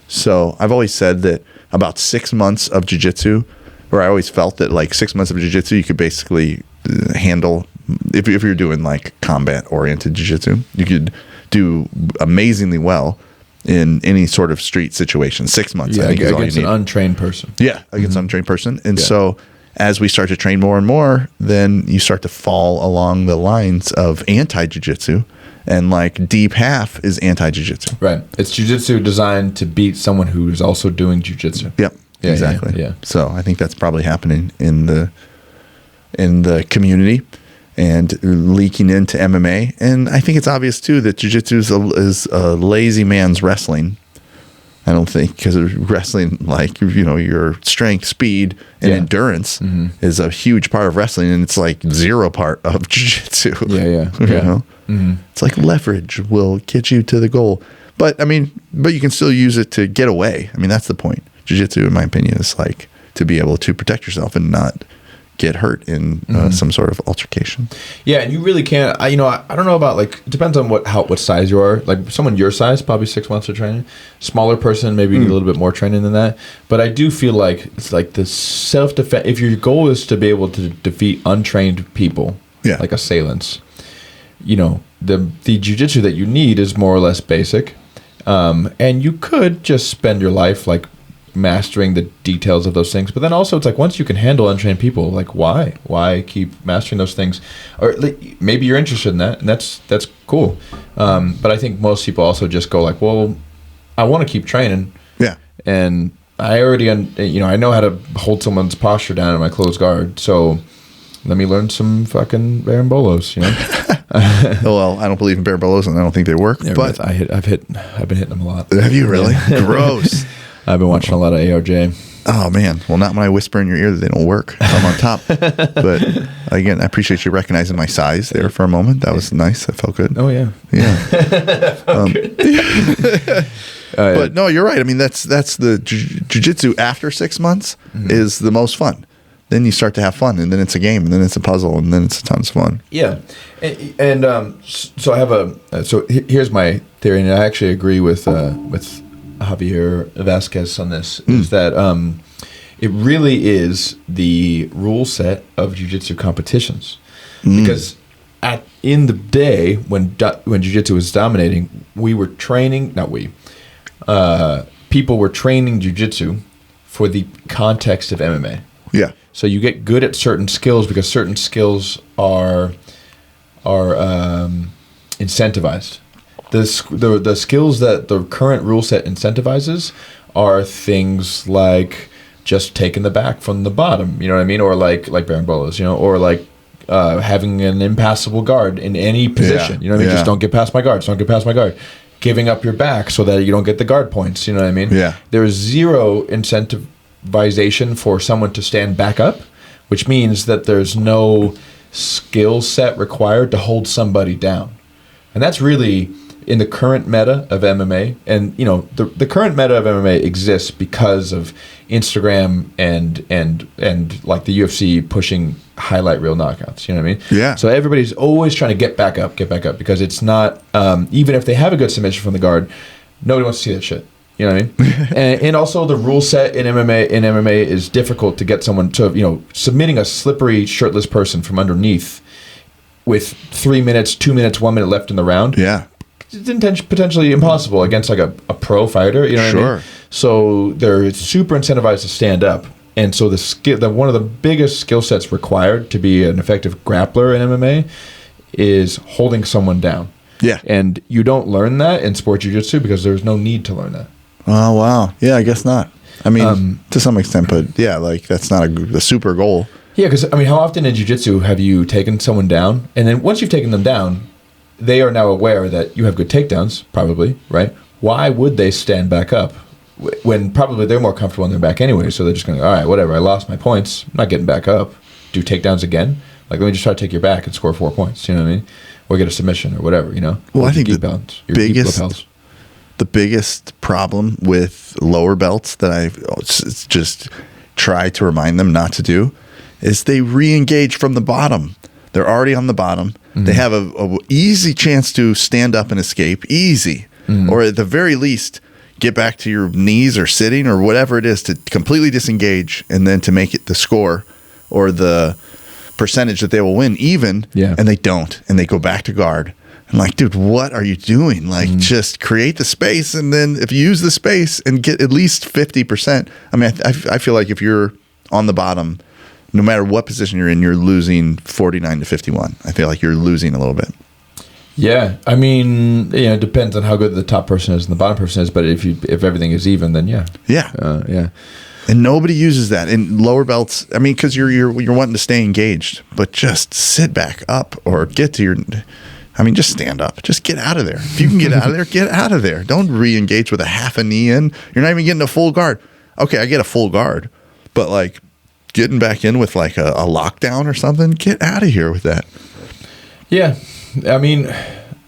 So I've always said that about 6 months of jiu-jitsu, or I always felt that like 6 months of jiu-jitsu, you could basically handle, if you're doing like combat-oriented jiu-jitsu, you could do amazingly well in any sort of street situation. 6 months, I think, is all you need. Against an untrained person. Yeah, against an untrained person. And so as we start to train more and more, then you start to fall along the lines of anti-jiu-jitsu. And like deep half is anti-jiu-jitsu. Right. It's jiu-jitsu designed to beat someone who's also doing jiu-jitsu. Yep. Yeah, exactly. Yeah. So I think that's probably happening in the community and leaking into MMA. And I think it's obvious too that jiu-jitsu is a lazy man's wrestling. I don't think, because wrestling, like, your strength, speed, and endurance is a huge part of wrestling, and it's like 0 part of jiu-jitsu. Yeah. It's like leverage will get you to the goal. But you can still use it to get away. I mean, that's the point. Jiu-jitsu, in my opinion, is like to be able to protect yourself and not get hurt in some sort of altercation. Yeah, and you really can't. I don't know about, like, it depends on what size you are. Like someone your size, probably 6 months of training. Smaller person, maybe you need a little bit more training than that. But I do feel like it's like the self-defense. If your goal is to be able to defeat untrained people, like assailants, the jiu-jitsu that you need is more or less basic. And you could just spend your life like mastering the details of those things, but then also it's like once you can handle untrained people, like why keep mastering those things? Or like, maybe you're interested in that, and that's cool. But I think most people also just go like, well, I want to keep training, and I already I know how to hold someone's posture down in my closed guard, so let me learn some fucking barambolos, Well, I don't believe in barambolos, and I don't think they work. Yeah, but I've been hitting them a lot. Have you really? Gross. I've been watching a lot of ARJ. Oh man, well, not when I whisper in your ear that they don't work. I'm on top. But again, I appreciate you recognizing my size there for a moment. That was nice. That felt good. Oh yeah, But no, you're right. I mean, that's the jiu-jitsu after 6 months is the most fun. Then you start to have fun, and then it's a game, and then it's a puzzle, and then it's a tons of fun. Yeah, and so I have here's my theory, and I actually agree with Javier Vasquez on this, is that it really is the rule set of jiu-jitsu competitions. Because in the day when jiu-jitsu was dominating, we were training, people were training jiu-jitsu for the context of MMA. Yeah. So you get good at certain skills because certain skills are incentivized. The skills that the current rule set incentivizes are things like just taking the back from the bottom, you know what I mean, or like barambolos, or like having an impassable guard in any position, you know what I mean. Just don't get past my guard. Don't get past my guard. Giving up your back so that you don't get the guard points, you know what I mean. Yeah. There is zero incentivization for someone to stand back up, which means that there's no skill set required to hold somebody down, and that's really in the current meta of MMA. And the current meta of MMA exists because of Instagram and like the UFC pushing highlight reel knockouts, you know what I mean? Yeah. So everybody's always trying to get back up because it's not even if they have a good submission from the guard, nobody wants to see that shit. You know what I mean? and also the rule set in MMA is difficult to get someone to, submitting a slippery shirtless person from underneath with 3 minutes, 2 minutes, 1 minute left in the round. Yeah. It's potentially impossible against like a pro fighter, you know what I mean? So they're super incentivized to stand up. And so one of the biggest skill sets required to be an effective grappler in MMA is holding someone down. Yeah. And you don't learn that in sport jiu-jitsu because there's no need to learn that. Oh, wow. Yeah, I guess not. I mean, to some extent, but yeah, like that's not a super goal. Yeah, because I mean, how often in jiu-jitsu have you taken someone down? And then once you've taken them down, they are now aware that you have good takedowns, probably, right? Why would they stand back up when probably they're more comfortable on their back anyway? So they're just going, all right, whatever, I lost my points. I'm not getting back up. Do takedowns again. Like, let me just try to take your back and score 4 points, you know what I mean? Or get a submission or whatever, Well, I think the biggest problem with lower belts that I just try to remind them not to do is they re-engage from the bottom. They're already on the bottom. Mm-hmm. They have a easy chance to stand up and escape. Easy. Mm-hmm. Or at the very least, get back to your knees or sitting or whatever it is to completely disengage and then to make it the score or the percentage that they will win even. Yeah. And they don't. And they go back to guard. I'm like, dude, what are you doing? Like, just create the space. And then if you use the space and get at least 50%, I mean, I feel like if you're on the bottom, no matter what position you're in, you're losing 49 to 51. I feel like you're losing a little bit. Yeah. I mean, it depends on how good the top person is and the bottom person is. But if everything is even, then yeah. Yeah. Yeah. And nobody uses that in lower belts. I mean, because you're wanting to stay engaged, but just sit back up or get to your... I mean, just stand up. Just get out of there. If you can get out of there, get out of there. Don't re-engage with a half a knee in. You're not even getting a full guard. Okay, I get a full guard. But, like, getting back in with, like, a lockdown or something, get out of here with that. Yeah. I mean,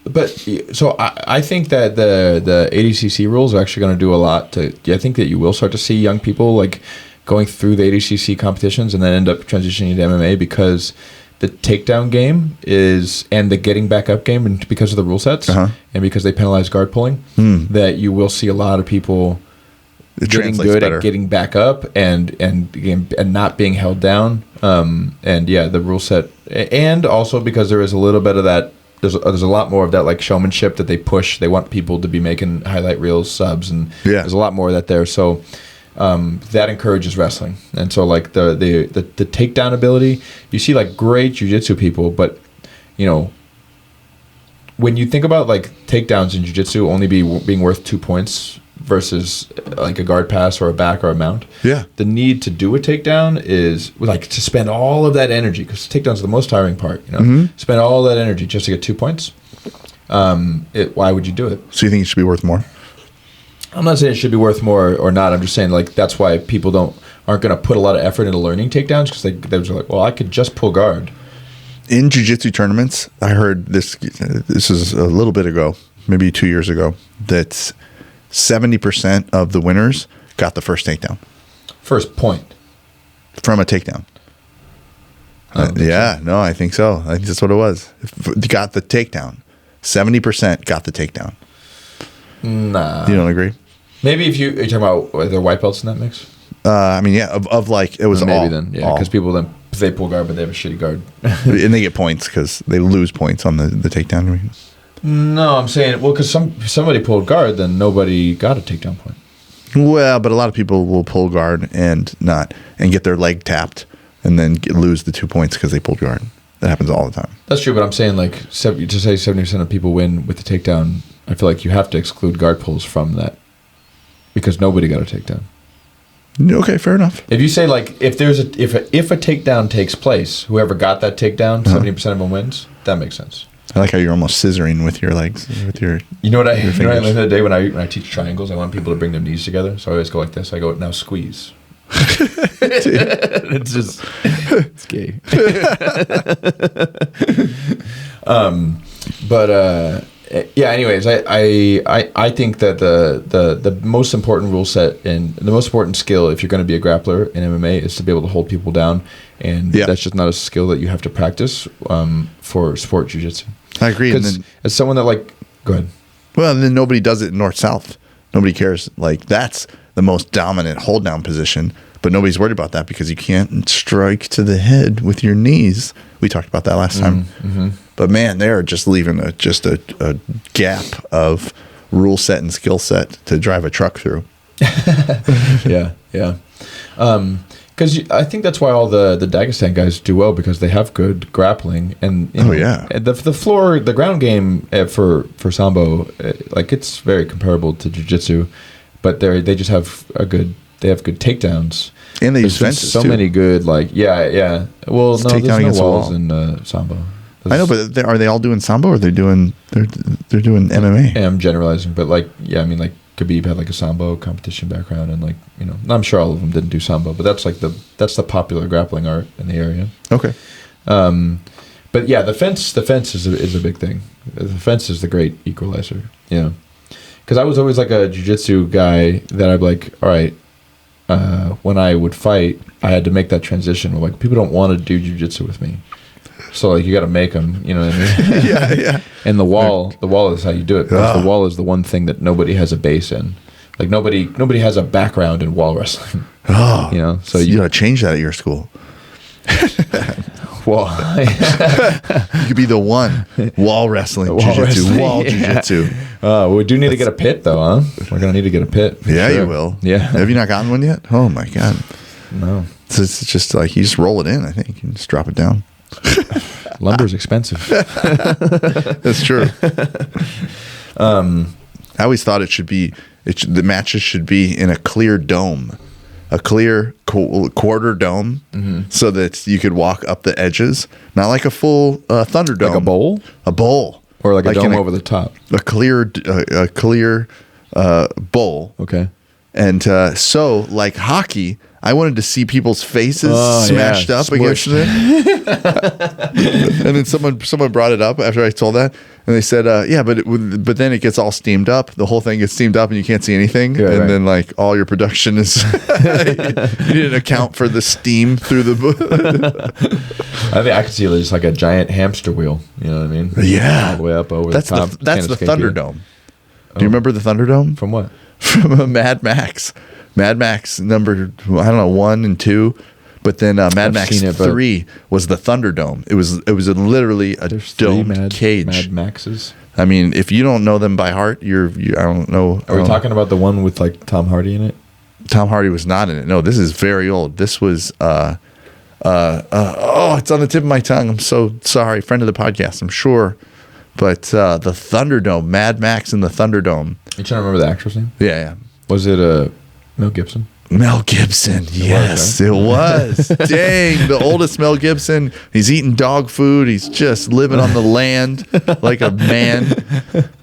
but so I think that the ADCC rules are actually going to do a lot to... I think that you will start to see young people, like, going through the ADCC competitions and then end up transitioning to MMA because the takedown game and the getting back up game, and because of the rule sets and because they penalize guard pulling, that you will see a lot of people getting good at getting back up and not being held down. The rule set, and also because there is a little bit of that. There's a lot more of that like showmanship that they push. They want people to be making highlight reels, subs, and there's a lot more of that there. So that encourages wrestling. And so like the takedown ability, you see like great jiu-jitsu people, but you know, when you think about like takedowns in jiu-jitsu only being worth 2 points versus like a guard pass or a back or a mount, the need to do a takedown is like to spend all of that energy, because takedowns are the most tiring part, you know, spend all that energy just to get 2 points. Why would you do it? So you think it should be worth more? I'm not saying it should be worth more or not. I'm just saying like that's why people aren't going to put a lot of effort into learning takedowns, because they're like, well, I could just pull guard. In jiu-jitsu tournaments, I heard this is a little bit ago, maybe 2 years ago, that 70% of the winners got the first takedown. First point. From a takedown. No, I think so. I think that's what it was. Got the takedown. 70% got the takedown. Nah. You don't agree? Maybe if you're talking about, are there white belts in that mix? I mean, yeah, of like, it was maybe all. Then, yeah, because people then, they pull guard, but they have a shitty guard. And they get points because they lose points on the takedown. No, I'm saying, well, because somebody pulled guard, then nobody got a takedown point. Well, but a lot of people will pull guard and get their leg tapped and then lose the 2 points because they pulled guard. That happens all the time. That's true, but I'm saying like to say 70% of people win with the takedown, I feel like you have to exclude guard pulls from that because nobody got a takedown. Okay, fair enough. If you say like if a takedown takes place, whoever got that takedown, 70% of them wins. That makes sense. I like how you're almost scesoring with your legs, with your. You know what I learned the other day when I teach triangles, I want people to bring their knees together. So I always go like this. I go, now squeeze. It's just it's gay. Anyways, I think that the most important rule set and the most important skill if you're going to be a grappler in MMA is to be able to hold people down, and that's just not a skill that you have to practice for sport jiu-jitsu. I agree. Because as someone that like, go ahead. Well, and then nobody does it in north-south. Nobody cares. Like that's the most dominant hold down position, but nobody's worried about that because you can't strike to the head with your knees. We talked about that last time. Mm-hmm. But man, they're just leaving a gap of rule set and skill set to drive a truck through. Yeah. Because I think that's why all the Dagestan guys do well, because they have good grappling and the floor, the ground game for Sambo, like it's very comparable to jiu-jitsu, but they just have good takedowns. And they use fences so too. Many good Well, it's no, there's no walls in Sambo. I know, but are they all doing Sambo or they're doing MMA? Yeah, I'm generalizing, but Khabib had like a Sambo competition background, and I'm sure all of them didn't do Sambo, but that's the popular grappling art in the area. Okay. But yeah, the fence is a big thing. The fence is the great equalizer. Yeah. Because I was always like a jiu-jitsu guy that I'd be like, all right, when I would fight, I had to make that transition. Like, people don't want to do jiu-jitsu with me. So like you got to make them, you know what I mean? Yeah. And the wall is how you do it. Because the wall is the one thing that nobody has a base in. Like nobody has a background in wall wrestling. Oh, you know, so you got to change that at your school. Well, you could be the one wall wrestling jiu-jitsu, wall jiu-jitsu. We do need to get a pit though, huh? We're gonna need to get a pit. Yeah, sure. You will. Yeah. Have you not gotten one yet? Oh my god. No. So it's just like you just roll it in. I think you just drop it down. Lumber's expensive. That's true. I always thought the matches should be in a clear dome, a clear quarter dome, so that you could walk up the edges, not like a full Thunderdome. Like a bowl? A bowl. Or like a dome over the top. A clear bowl. Okay. And so, like hockey, I wanted to see people's faces smashed up Smushed. against it. And then someone brought it up after I told that, and they said, "Yeah, but then it gets all steamed up. The whole thing gets steamed up, and you can't see anything. Yeah, and right. then like all your production is you didn't account for the steam through the." I think I could see it just like a giant hamster wheel. You know what I mean? Yeah. All the way up over That's the top. that's Can't the escape you. Thunderdome. Do you remember the Thunderdome? From what? From Mad Max. Mad Max number, I don't know, 1 and 2, but then Mad I've Max seen it, but- 3 was the Thunderdome. It was literally a There's 3 domed cage. Mad Maxes. I mean, if you don't know them by heart, you I don't know. Are we talking about the one with like Tom Hardy in it? Tom Hardy was not in it. No, this is very old. This was it's on the tip of my tongue. I'm so sorry. Friend of the podcast, I'm sure. But the Thunderdome, Mad Max in the Thunderdome. You trying to remember the actress name? Yeah. Was it Mel Gibson? Mel Gibson. Yes, it was. Dang, the oldest Mel Gibson. He's eating dog food. He's just living on the land like a man.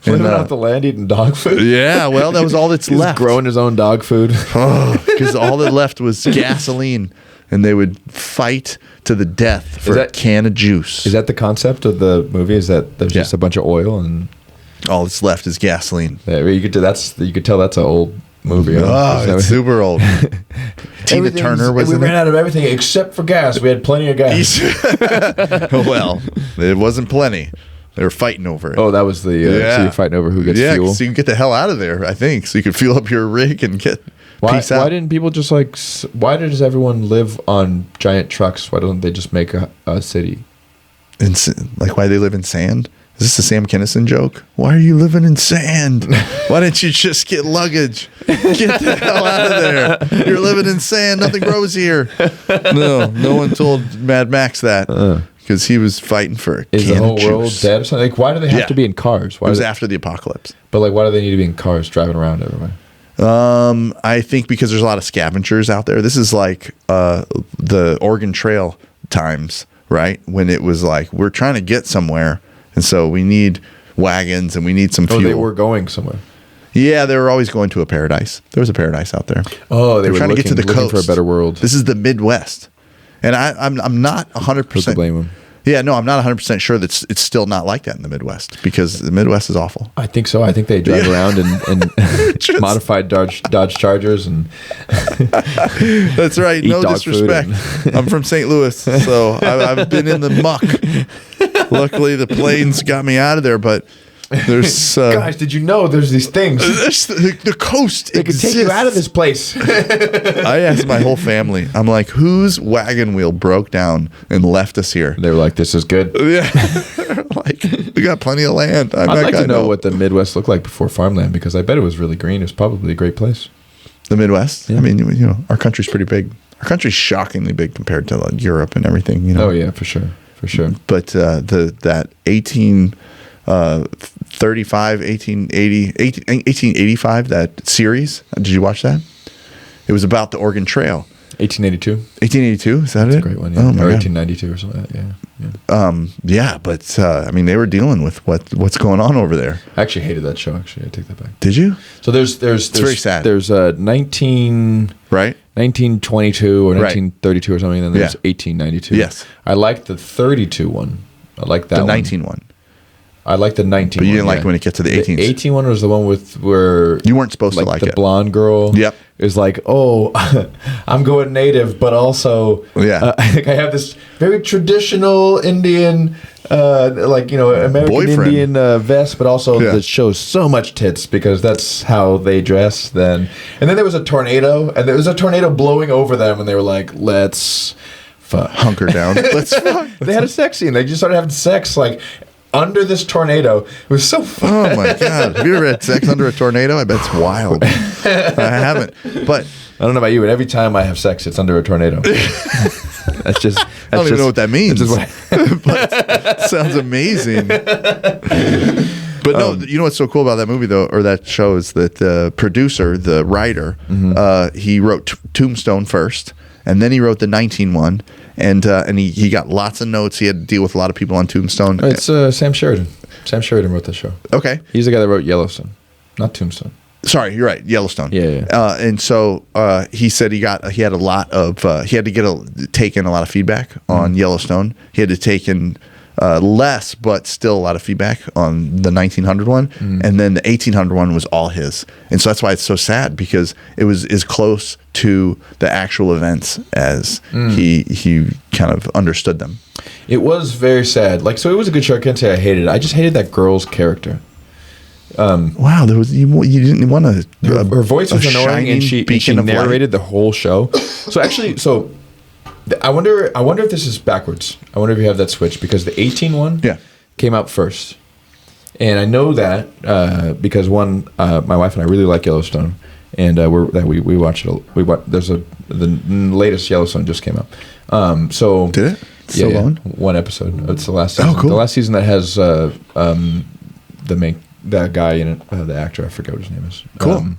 Living off the land eating dog food? Yeah, well, that was all that's He's left. growing his own dog food. Because all that left was gasoline, and they would fight to the death for a can of juice. Is that the concept of the movie? Is that there's just Yeah. a bunch of oil and all that's left is gasoline. yeah, you could tell that's an old movie. huh? Oh, Is it's that- super old. Tina Turner was We in ran it. out of everything except for gas. We had plenty of gas. Well, it wasn't plenty. They were fighting over it. Oh, that was the so you're fighting over who gets yeah, fuel. so you can get the hell out of there, I think. So you could fuel up your rig and get peace out. Why didn't people just why does everyone live on giant trucks? Why don't they just make a city? Like why they live in sand? Is this a Sam Kinison joke? Why are you living in sand? Why didn't you just get luggage? Get the hell out of there. You're living in sand. Nothing grows here. No one told Mad Max that because he was fighting for a Is can the whole of world juice. dead or something? Like, why do they have Yeah. to be in cars? Why It was do they- after the apocalypse. But like, why do they need to be in cars driving around everywhere? I think because there's a lot of scavengers out there. This is like the Oregon Trail times, right? When it was like, we're trying to get somewhere. And so we need wagons and we need some fuel. Oh, they were going somewhere. Yeah, they were always going to a paradise. There was a paradise out there. Oh, they were trying to get to the looking coast for a better world. This is the Midwest. And I'm not 100%. Who could blame them? Yeah, no, I'm not 100% sure that it's still not like that in the Midwest because the Midwest is awful. I think so. I think they drive around in modified Dodge Chargers and That's right. Eat No dog disrespect. food I'm from St. Louis, so I've been in the muck. Luckily, the planes got me out of there, but there's guys, did you know there's these things? the coast. They could take you out of this place. I asked my whole family. I'm like, whose wagon wheel broke down and left us here? They were like, "This is good." Yeah, like we got plenty of land. I'd like to know what the Midwest looked like before farmland because I bet it was really green. It was probably a great place. the Midwest. Yeah. I mean, our country's pretty big. Our country's shockingly big compared to like Europe and everything. Oh yeah, for sure. But that 1835, 1885, that series. Did you watch that? It was about the Oregon Trail. 1882. 1882, is that That's it? a great one. Yeah. Oh my Or God. 1892 or something like that. Yeah. Yeah, but I mean, they were dealing with what's going on over there. I actually hated that show. Actually, I take that back. Did you? So there's very sad. There's 1922 or Right. 1932 or something, and then there's Yeah. 1892. Yes. I like the 32 one. I like that The one. 19 one. I like the 19 But you one, didn't like when it gets to the 18s. The 18 one was the one with where You weren't supposed to like the it. blonde girl. Yep. Is like, oh, I'm going native, but also Yeah. I have this very traditional Indian, American Boyfriend. Indian vest, but also Yeah. that shows so much tits because that's how they dress. And then there was a tornado, and there was a tornado blowing over them, and they were like, let's fuck. Hunker down. Let's fuck. They had a sex scene. They just started having sex like under this tornado. It was so fun. Oh my God. Have you ever had sex under a tornado? I bet it's wild. I haven't. But I don't know about you, but every time I have sex, it's under a tornado. That's just. I don't even know what that means. That's just what but sounds amazing. But no, you know what's so cool about that movie though, or that show, is that the producer, the writer, he wrote Tombstone first, and then he wrote the 19 one, and he got lots of notes. He had to deal with a lot of people on Tombstone. It's Sam Sheridan. Sam Sheridan wrote the show. Okay. He's the guy that wrote Yellowstone, not Tombstone. Sorry, you're right. Yellowstone. Yeah. And so he said he had to take in a lot of feedback on Yellowstone. He had to take in less, but still a lot of feedback on the 1900 one, and then the 1800 one was all his. And so that's why it's so sad, because it was as close to the actual events as he kind of understood them. It was very sad. Like, so it was a good show. I can't say I hated it. I just hated that girl's character. Wow, there was you didn't want to. Her voice was annoying, and she narrated the whole show. So actually, I wonder if this is backwards. I wonder if you have that switch, because the 18 one came out first, and I know that because my wife and I really like Yellowstone, and we watch it. The latest Yellowstone just came out. So did it? So long? One episode. It's the last season. Oh, cool. The last season that has that guy in it, the actor. I forget what his name is. Cool.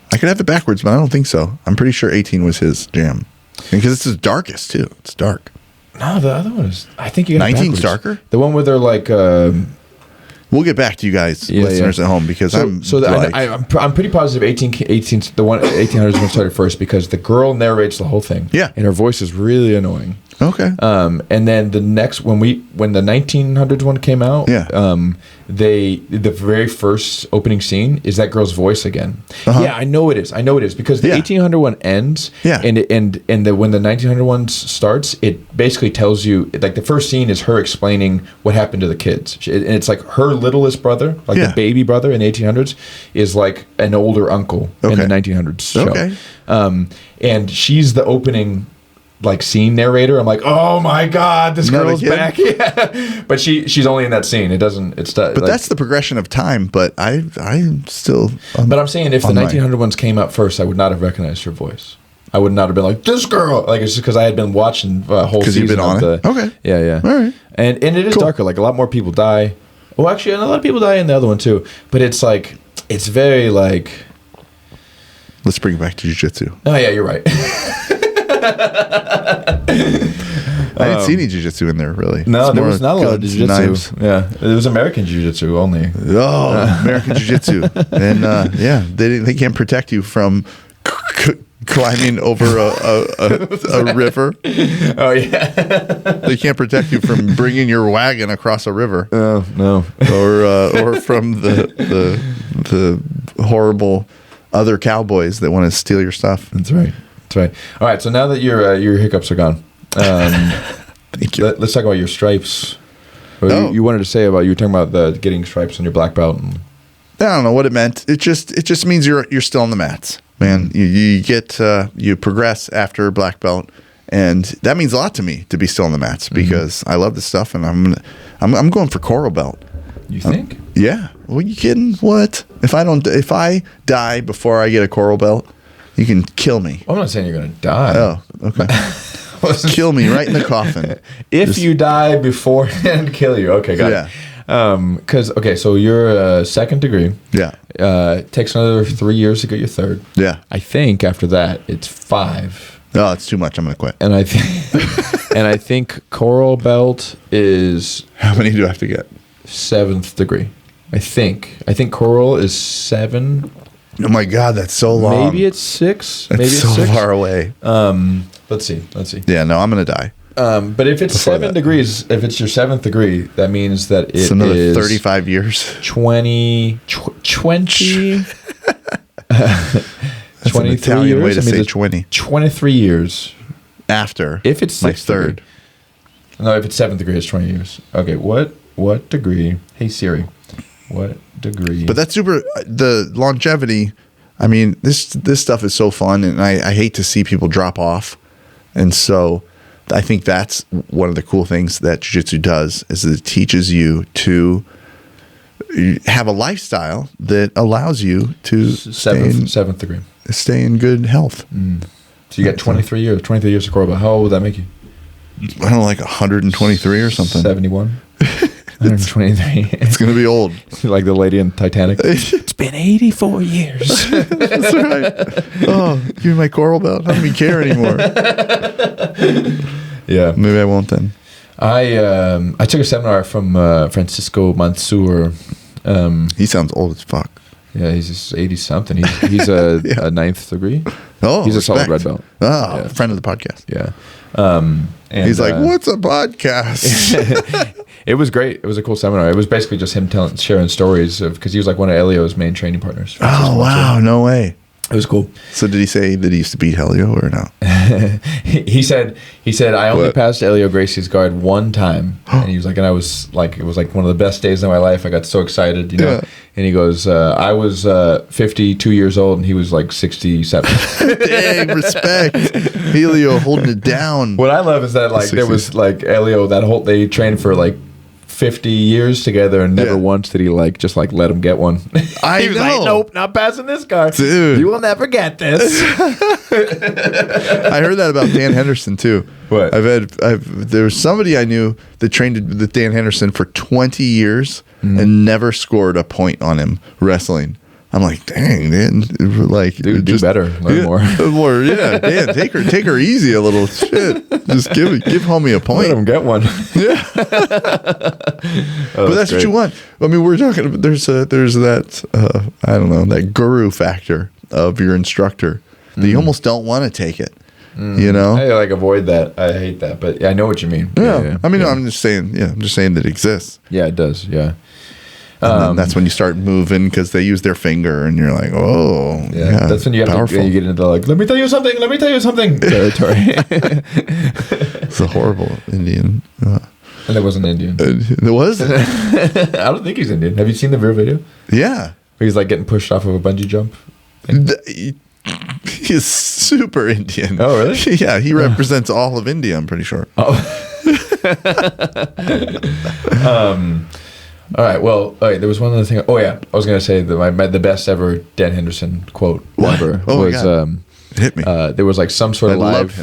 I could have it backwards, but I don't think so. I'm pretty sure 18 was his jam, because it's his darkest too. It's dark. No, the other one is. I think you got 19's darker. The one where they're like. We'll get back to you guys, listeners at home, because I'm pretty positive 18 the one 1800s one started first, because the girl narrates the whole thing. Yeah, and her voice is really annoying. Okay. And then the next when the 1900s one came out, the very first opening scene is that girl's voice again. Yeah, I know it is because the 1800 one ends. Yeah. And when the 1900 one starts, it basically tells you, like, the first scene is her explaining what happened to the kids, and it's like her littlest brother, like the baby brother in the 1800s, is like an older uncle in the 1900s show. Okay. And she's the opening, like, scene narrator. I'm like, oh my god, this girl's back. Yeah, but she's only in that scene. But that's the progression of time. But I still. But I'm saying, if the 1900 ones came out first, I would not have recognized her voice. I would not have been like, this girl. Like, it's just because I had been watching the whole season. You've been on it. Okay. Yeah. All right. And it is darker. Like, a lot more people die. Well, actually, a lot of people die in the other one too. But it's like, it's very like. Let's bring it back to Jiu Jitsu. Oh yeah, you're right. I didn't see any Jiu Jitsu in there, really. No, there was not a lot of Jiu Jitsu. Yeah, it was American Jiu Jitsu only. Oh, American Jiu Jitsu, and they can't protect you from climbing over a river. Oh yeah, they can't protect you from bringing your wagon across a river. Oh no, or from the horrible other cowboys that want to steal your stuff. That's right. All right. So now that your hiccups are gone, thank you. Let's talk about your stripes. You wanted to say you were talking about getting stripes on your black belt. I don't know what it meant. It just means you're still on the mats, man. You get you progress after black belt, and that means a lot to me to be still on the mats, because I love this stuff, and I'm going for coral belt. You think? Yeah. Well, you kidding? What? If I die before I get a coral belt, you can kill me. I'm not saying you're going to die. Oh, okay. Kill me right in the coffin. If you die beforehand, kill you. Okay, got it. So you're second degree. Yeah. It takes another 3 years to get your third. Yeah. I think after that it's 5. Oh, it's too much. I'm going to quit. And I think coral belt is. How many do I have to get? 7th degree. I think coral is 7. Oh my god, that's so long. Maybe it's 6. Maybe it's so 6. Far away. Let's see. Yeah, no, I'm gonna die. But if it's 7 degrees, if it's your 7th degree, that means that it's another 35 years. 20. 23 Italian years. Way to say 20. 23 years after. If it's my 3rd. Degree. No, if it's 7th degree, it's 20 years. Okay, what degree? Hey Siri, what degree? But that's the longevity. I mean, this stuff is so fun, and I hate to see people drop off. And so I think that's one of the cool things that jiu-jitsu does, is it teaches you to have a lifestyle that allows you to seventh degree. Stay in good health. So you got 23 years. 23 years of coral belt. How old would that make you? I don't know, like 123 or something. 71. 123. It's going to be old. Like the lady in Titanic. It's been 84 years. That's right. Oh, give me my coral belt. I don't even care anymore. Yeah. Maybe I won't then. I took a seminar from Francisco Mansour He sounds old as fuck. Yeah, he's just 80 something. He's a, a ninth degree. Oh, he's respect. a solid red belt. Oh, Yeah. friend of the podcast. Yeah. And He's like, what's a podcast? It was great. It was a cool seminar. It was basically just him sharing stories of, because he was like one of Elio's main training partners. Oh, wow. No way. It was cool. So did he say that he used to beat Helio or no? he said I only What? passed Elio Gracie's guard one time, and he was like, and I was like, it was like one of the best days of my life. I got so excited, you know. Yeah. And he goes, I was 52 years old, and he was like 67. Dang, respect. Helio holding it down. What I love is that like there was like Elio they trained for like 50 years together, and never once did he like just like let him get one. I He was know. like, nope, not passing this guard. Dude. You will never get this. I heard that about Dan Henderson too. What? There was somebody I knew that trained with Dan Henderson for 20 years and never scored a point on him wrestling. I'm like, dang, man, like, Dude, do better, learn more. More, yeah. Dan, take her easy a little. Shit, just give homie a point. Let him get one. Yeah. But that's what you want. I mean, we're talking about there's that I don't know, that guru factor of your instructor that you almost don't want to take it. You know? I like avoid that. I hate that, but I know what you mean. Yeah. I mean, I'm just saying that it exists. Yeah, it does. Yeah. And then that's when you start moving because they use their finger and you're like, oh, yeah. That's when you have to, you get into like, let me tell you something territory. It's a horrible Indian. And it wasn't Indian. It was? I don't think he's Indian. Have you seen the real video? Yeah. Where he's like getting pushed off of a bungee jump. He's super Indian. Oh, really? Yeah, he represents all of India, I'm pretty sure. All right. Well, there was one other thing. Oh yeah, I was gonna say that the best ever Dan Henderson quote ever was hit me. There was like some sort of live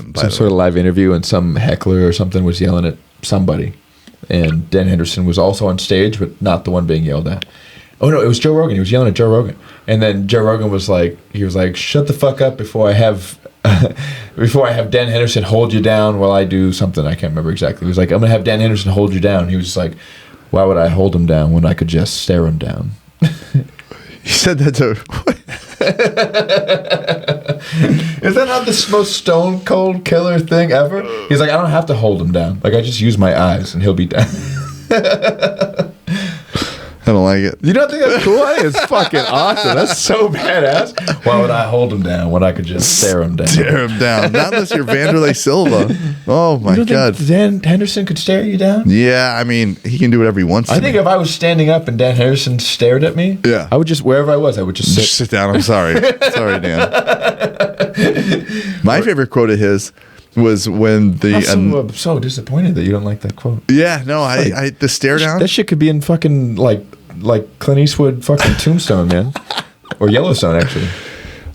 interview, and some heckler or something was yelling at somebody, and Dan Henderson was also on stage, but not the one being yelled at. Oh no, it was Joe Rogan. He was yelling at Joe Rogan, and then Joe Rogan was like, "Shut the fuck up before I have." Before I have Dan Henderson hold you down while I do something, I can't remember exactly. He was like, "I'm gonna have Dan Henderson hold you down." He was just like, "Why would I hold him down when I could just stare him down?" He said that to. Is that not the most stone cold killer thing ever? He's like, "I don't have to hold him down. Like I just use my eyes and he'll be down." I don't like it. You don't think that's cool? I think it's fucking awesome. That's so badass. Why would I hold him down when I could just stare him down? Stare him down. Not unless you're Vanderlei Silva. Oh my God. Think Dan Henderson could stare you down? Yeah, I mean, he can do whatever he wants. I think if I was standing up and Dan Henderson stared at me, I would just, wherever I was, I would just sit. Just sit down. I'm sorry. Sorry, Dan. My favorite quote of his was when I'm so disappointed that you don't like that quote. Yeah, no, I the stare down. That shit could be in fucking like Clint Eastwood fucking Tombstone, man, or Yellowstone actually.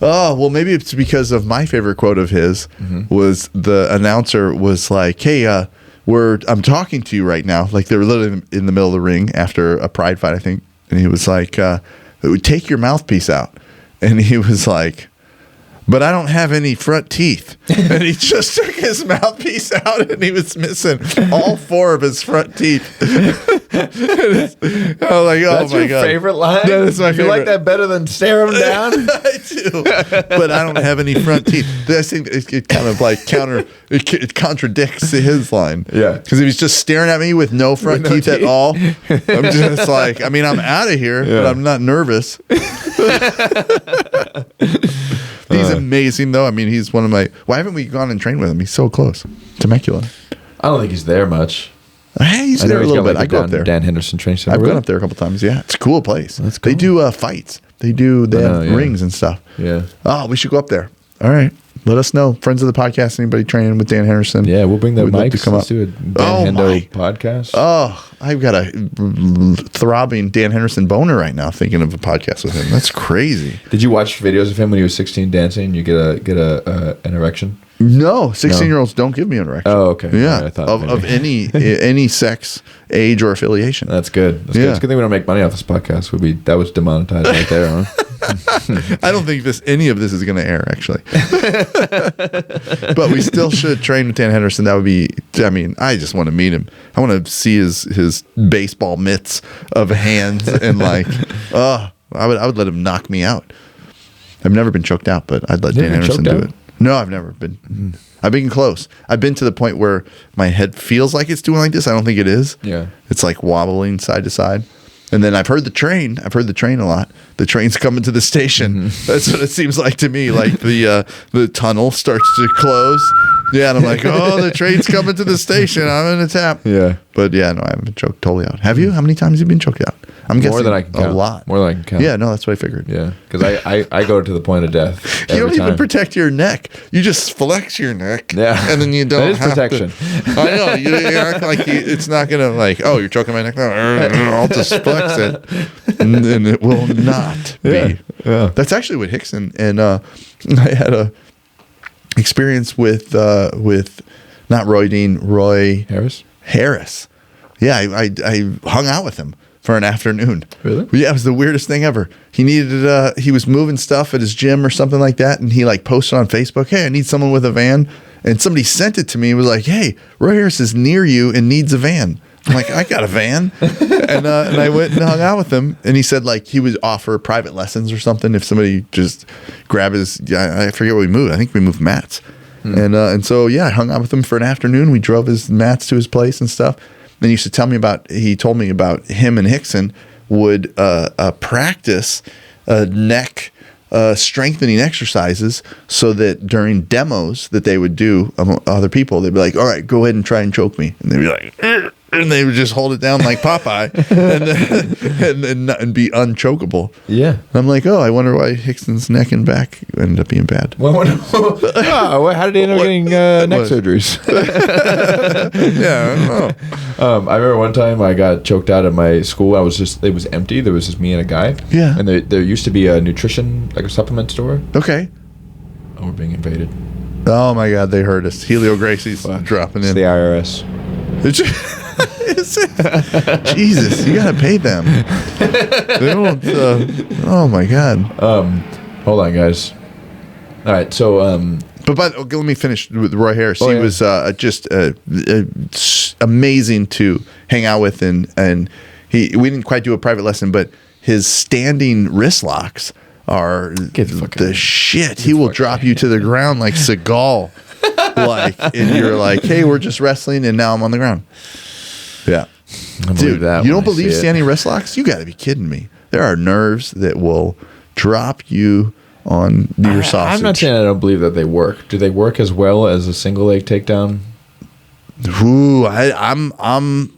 Oh well, maybe it's because of my favorite quote of his was the announcer was like, "Hey, I'm talking to you right now." Like they were literally in the middle of the ring after a pride fight, I think, and he was like, "Take your mouthpiece out," and he was like, "But I don't have any front teeth." And he just took his mouthpiece out and he was missing all 4 of his front teeth. I was like, oh That's my your God. favorite line? Yeah, that's my favorite. You like that better than stare him down? I do. But I don't have any front teeth. I think it kind of like it contradicts his line. Yeah. Because if he's just staring at me with no front teeth at all, I'm just like, I mean, I'm out of here, but I'm not nervous. He's amazing, though. I mean, he's one of my... Why haven't we gone and trained with him? He's so close. Temecula. I don't think he's there much. Hey, he's there a little bit. I go up there. Dan Henderson Training Center. I've gone up there a couple times. Yeah, it's a cool place. That's cool. They do fights. They have rings and stuff. Yeah. Oh, we should go up there. All right. Let us know. Friends of the podcast, anybody training with Dan Henderson. Yeah, we'll bring the We'd love mics. to come Let's up. do a Dan Hendo podcast. Oh, I've got a throbbing Dan Henderson boner right now thinking of a podcast with him. That's crazy. Did you watch videos of him when he was 16 dancing? You get an erection? No, 16-year-olds don't give me an erection. Oh, okay. Yeah, Right, I thought of maybe. any sex, age, or affiliation. That's good. That's good. It's a good thing we don't make money off this podcast. That was demonetized right there, huh? I don't think any of this is going to air, actually. But we still should train with Dan Henderson. That would be, I mean, I just want to meet him. I want to see his baseball mitts of hands and I would let him knock me out. I've never been choked out, but I'd let Dan Henderson do it. No, I've never been. I've been close. I've been to the point where my head feels like it's doing like this. I don't think it is. Yeah. It's like wobbling side to side. And then I've heard the train. I've heard the train a lot. The train's coming to the station. That's what it seems like to me. Like the tunnel starts to close. Yeah, and I'm like, oh, the train's coming to the station. I'm in a tap. Yeah. But yeah, no, I haven't been choked totally out. Have you? How many times have you been choked out? I'm guessing More than I can count. a lot. More than I can count. Yeah, no, that's what I figured. Yeah. Because I go to the point of death. You don't every even time. protect your neck. You just flex your neck. Yeah. And then you don't That is have protection. To, I know. You act like it's not going to oh, you're choking my neck. I'll just flex it. And then it will not be. Yeah. That's actually what Hickson and I had a experience with not Roy Dean, Roy Harris. Yeah, I hung out with him for an afternoon. Really? Yeah, it was the weirdest thing ever. He needed he was moving stuff at his gym or something like that, and he posted on Facebook, "Hey, I need someone with a van." And somebody sent it to me. It was like, "Hey, Roy Harris is near you and needs a van." I'm like, "I got a van," and I went and hung out with him. And he said he would offer private lessons or something if somebody just grab his. I forget what we moved. I think we moved mats. And so I hung out with him for an afternoon. We drove his mats to his place and stuff. Then he used to tell me he told me about him and Hickson would practice neck strengthening exercises so that during demos that they would do among other people, they'd be like, "All right, go ahead and try and choke me," and they'd be like, "Ugh," and they would just hold it down like Popeye and be unchokeable. Yeah, and I'm like, oh, I wonder why Hickson's neck and back ended up being bad. Well, how did he end up getting neck surgeries? Yeah, I don't know. I remember one time I got choked out at my school. It was empty. There was just me and a guy. Yeah, and there used to be a nutrition, a supplement store. Okay. Oh, we're being invaded. Oh my God, they heard us. Helio Gracie's dropping in. It's the IRS. Jesus, you gotta pay them. They don't. Oh my God. Hold on, guys. All right, so let me finish with Roy Harris. He was just amazing to hang out with, and we didn't quite do a private lesson, but his standing wrist locks are the shit. He will drop you to the ground like Seagal. And you're like, hey, we're just wrestling, and now I'm on the ground. Yeah. Dude, you don't believe standing wrist locks? You got to be kidding me. There are nerves that will drop you on your sausage. I'm not saying I don't believe that they work. Do they work as well as a single leg takedown? Ooh, I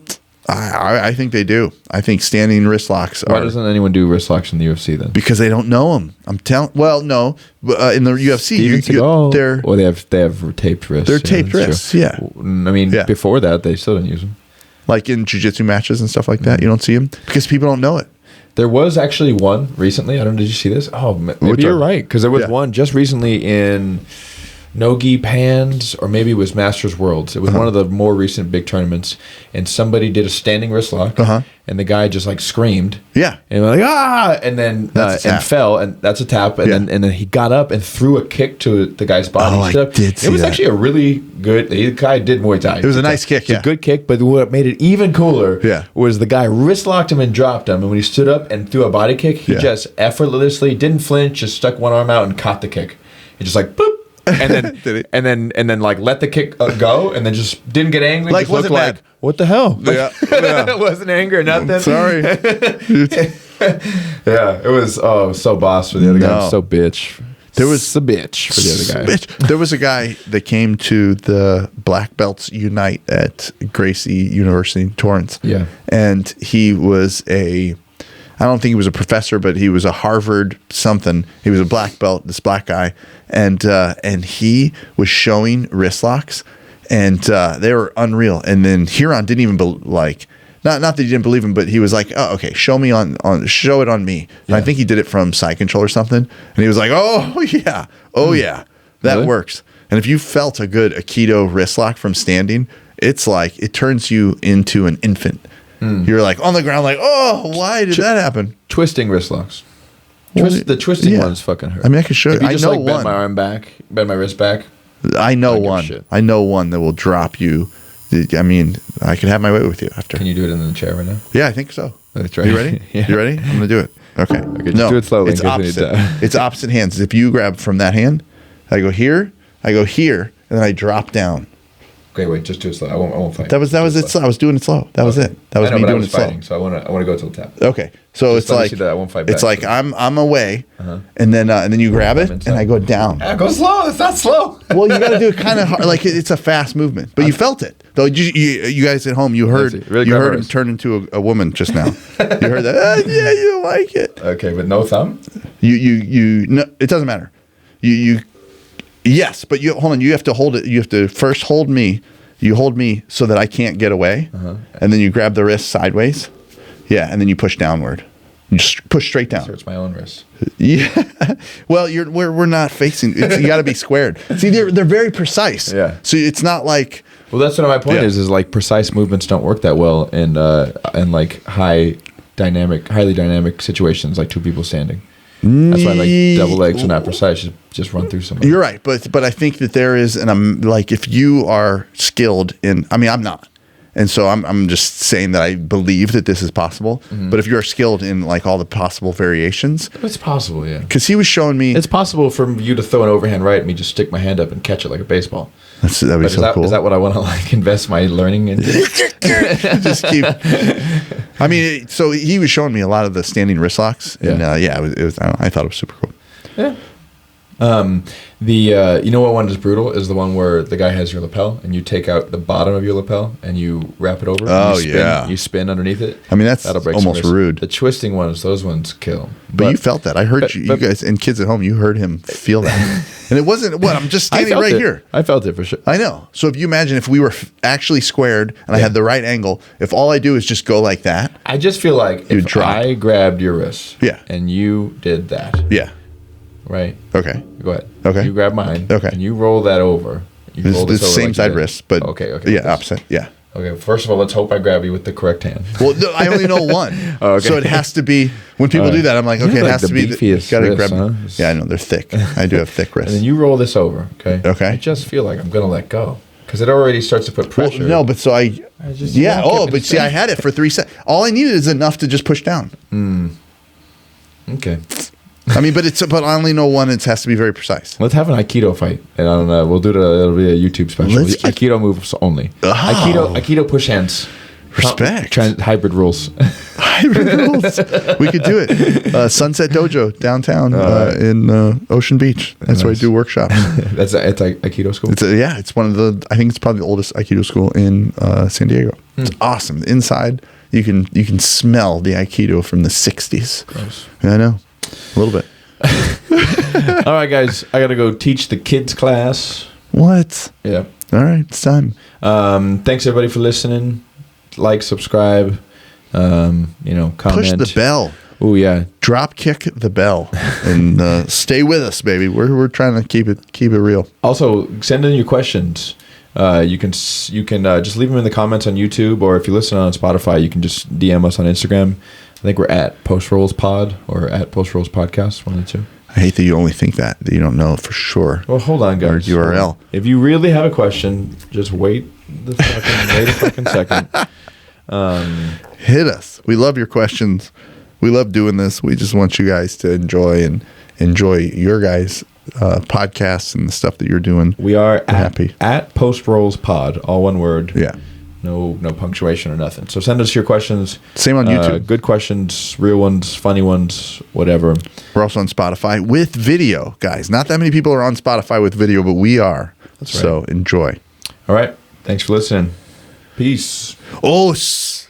think they do. I think standing wrist locks are. Why doesn't anyone do wrist locks in the UFC then? Because they don't know them. I'm telling. Well, no, in the UFC, they have taped wrists. They're taped wrists. Yeah. I mean, before that, they still didn't use them. Like in Jiu Jitsu matches and stuff like that, you don't see them because people don't know it. There was actually one recently. I don't know. Did you see this? Oh, maybe you're right. Because there was one just recently in Nogi Pans, or maybe it was Masters Worlds. It was one of the more recent big tournaments, and somebody did a standing wrist lock, and the guy just screamed. Yeah, and like and then and fell, and that's a tap, and then he got up and threw a kick to the guy's body. Oh, I did see it was that. Actually a really good. The guy did Muay Thai. It was a nice kick. It's a good kick, but what made it even cooler was the guy wrist locked him and dropped him, and when he stood up and threw a body kick, he just effortlessly didn't flinch, just stuck one arm out and caught the kick. It just boop. And then and then let the kick go, and then just didn't get angry. Just wasn't looked mad. What the hell? It wasn't anger, nothing. Sorry. It was so boss for the other guy. So bitch. There was a bitch for the other guy. There was a guy that came to the Black Belts Unite at Gracie University in Torrance. Yeah, and he was I don't think he was a professor, but he was a Harvard something. He was a black belt, this black guy, and he was showing wrist locks, and they were unreal. And then Huron didn't even not that he didn't believe him, but he was like, "Oh, okay, show it on me." And I think he did it from side control or something, and he was like, "Oh yeah, that really? works." And if you felt a good Aikido wrist lock from standing, it's like it turns you into an infant. You're like on the ground, like, oh, why did that happen? Twisting wrist locks. Well, The twisting yeah. ones fucking hurt. I mean, I can show you. If you I just know like bend one. my arm back, bend my wrist back. I know give a one. shit. I know one that will drop you. I mean, I can have my way with you after. Can you do it in the chair right now? Yeah, I think so. That's right. You ready? Yeah. You ready? I'm gonna do it. Okay. just do it slowly It's in case we need opposite. to- It's opposite hands. If you grab from that hand, I go here, and then I drop down. Okay, wait, just do it slow. I won't fight. That was it. Slow. I was doing it slow. That was it. That was I know, me but I doing was it slow. fighting, so I want to go till the tap. Okay, so Just it's let me like see that. I won't fight it's back. like I'm away, and then you grab it inside. and I go down. Go slow. It's not slow. Well, you got to do it kind of hard, like it's a fast movement, but you felt it. Though you guys at home, you heard Really you grab heard my him wrist. turn into a woman just now. You heard that? Yeah, you like it. Okay, but no thumb. You no, it doesn't matter. You yes, but you hold on. You have to hold it. You have to first hold me. You hold me so that I can't get away, and then you grab the wrist sideways. Yeah, and then you push downward. You just push straight down. Hurts my own wrist. Yeah. Well, we're not facing. You got to be squared. See, they're very precise. Yeah. So it's not like. Well, that's what my point Yeah. is like precise movements don't work that well in like highly dynamic situations, like two people standing. That's why like double legs are not precise. Just run through somebody. You're right, but I think that there is like if you are skilled in. I mean, I'm not. And so I'm just saying that I believe that this is possible. But if you're skilled in like all the possible variations, It's possible, yeah. because he was showing me, It's possible for you to throw an overhand right and me just stick my hand up and catch it like a baseball. that'd be Like, so cool. Is that what I want to like invest my learning into? Just keep. I mean, so he was showing me a lot of the standing wrist locks, and it was. I thought it was super cool. Yeah. You know what one is brutal is the one where the guy has your lapel and you take out the bottom of your lapel and you wrap it over. Oh, and you spin, yeah. you spin underneath it. I mean, that's That'll break almost some wrists. rude. The twisting ones, those ones kill. But you felt that. I heard but- you but- guys and kids at home. You heard him feel that, and it wasn't what I'm just I standing felt right it. here. I felt it for sure. I know. So if you imagine if we were actually squared and I had the right angle, if all I do is just go like that, I just feel like You'd if drop. I grabbed your wrist, Yeah. and you did that, yeah, right? okay, Go ahead. Okay. You grab mine. Okay. And you roll that over. You it's roll the this over same like you side did. wrist, but okay. yeah, opposite, yeah. Okay. First of all, let's hope I grab you with the correct hand. Well, no, I only know one, Oh, okay. so it has to be. When people do that, I'm like, You okay, have, it like, has the to be. beefiest Gotta wrists, grab. huh? Yeah, I know they're thick. I do have thick wrists. And then you roll this over. Okay. Okay. I just feel like I'm gonna let go because it already starts to put Well, pressure. no, but so I just yeah. won't Oh, get but it see, I done. had it for 3 seconds. All I needed is enough to just push down. Okay. I mean, but I only know one. It has to be very precise. Let's have an Aikido fight, and I don't know. We'll do it. It'll be a YouTube special. Let's get- Aikido moves only. Oh. Aikido push hands. Respect. Hybrid rules. Hybrid rules. We could do it. Sunset Dojo downtown in Ocean Beach. That's where I Nice. do workshops. It's like Aikido school. It's one of the. I think it's probably the oldest Aikido school in San Diego. It's awesome. Inside, you can smell the Aikido from the '60s. Gross. Yeah, I know, a little bit. All right, guys. I gotta go teach the kids class. What? Yeah. All right, it's time. Thanks everybody for listening. Like, subscribe. Comment. Push the bell. Oh yeah. Drop kick the bell and stay with us, baby. We're trying to keep it real. Also, send in your questions. You can just leave them in the comments on YouTube, or if you listen on Spotify, you can just DM us on Instagram. I think we're at Post Rolls Pod or at Post Rolls Podcast, one of the two. I hate that you only think that you don't know for sure. Well, hold on, guys. Our URL. If you really have a question, just wait a fucking second. Hit us. We love your questions. We love doing this. We just want you guys to enjoy your guys' podcasts and the stuff that you're doing. We are happy. at Post Rolls Pod, all one word. Yeah. No punctuation or nothing. So send us your questions. Same on YouTube. Good questions, real ones, funny ones, whatever. We're also on Spotify with video, guys. Not that many people are on Spotify with video, but we are. That's right. So enjoy. All right. Thanks for listening. Peace. Os.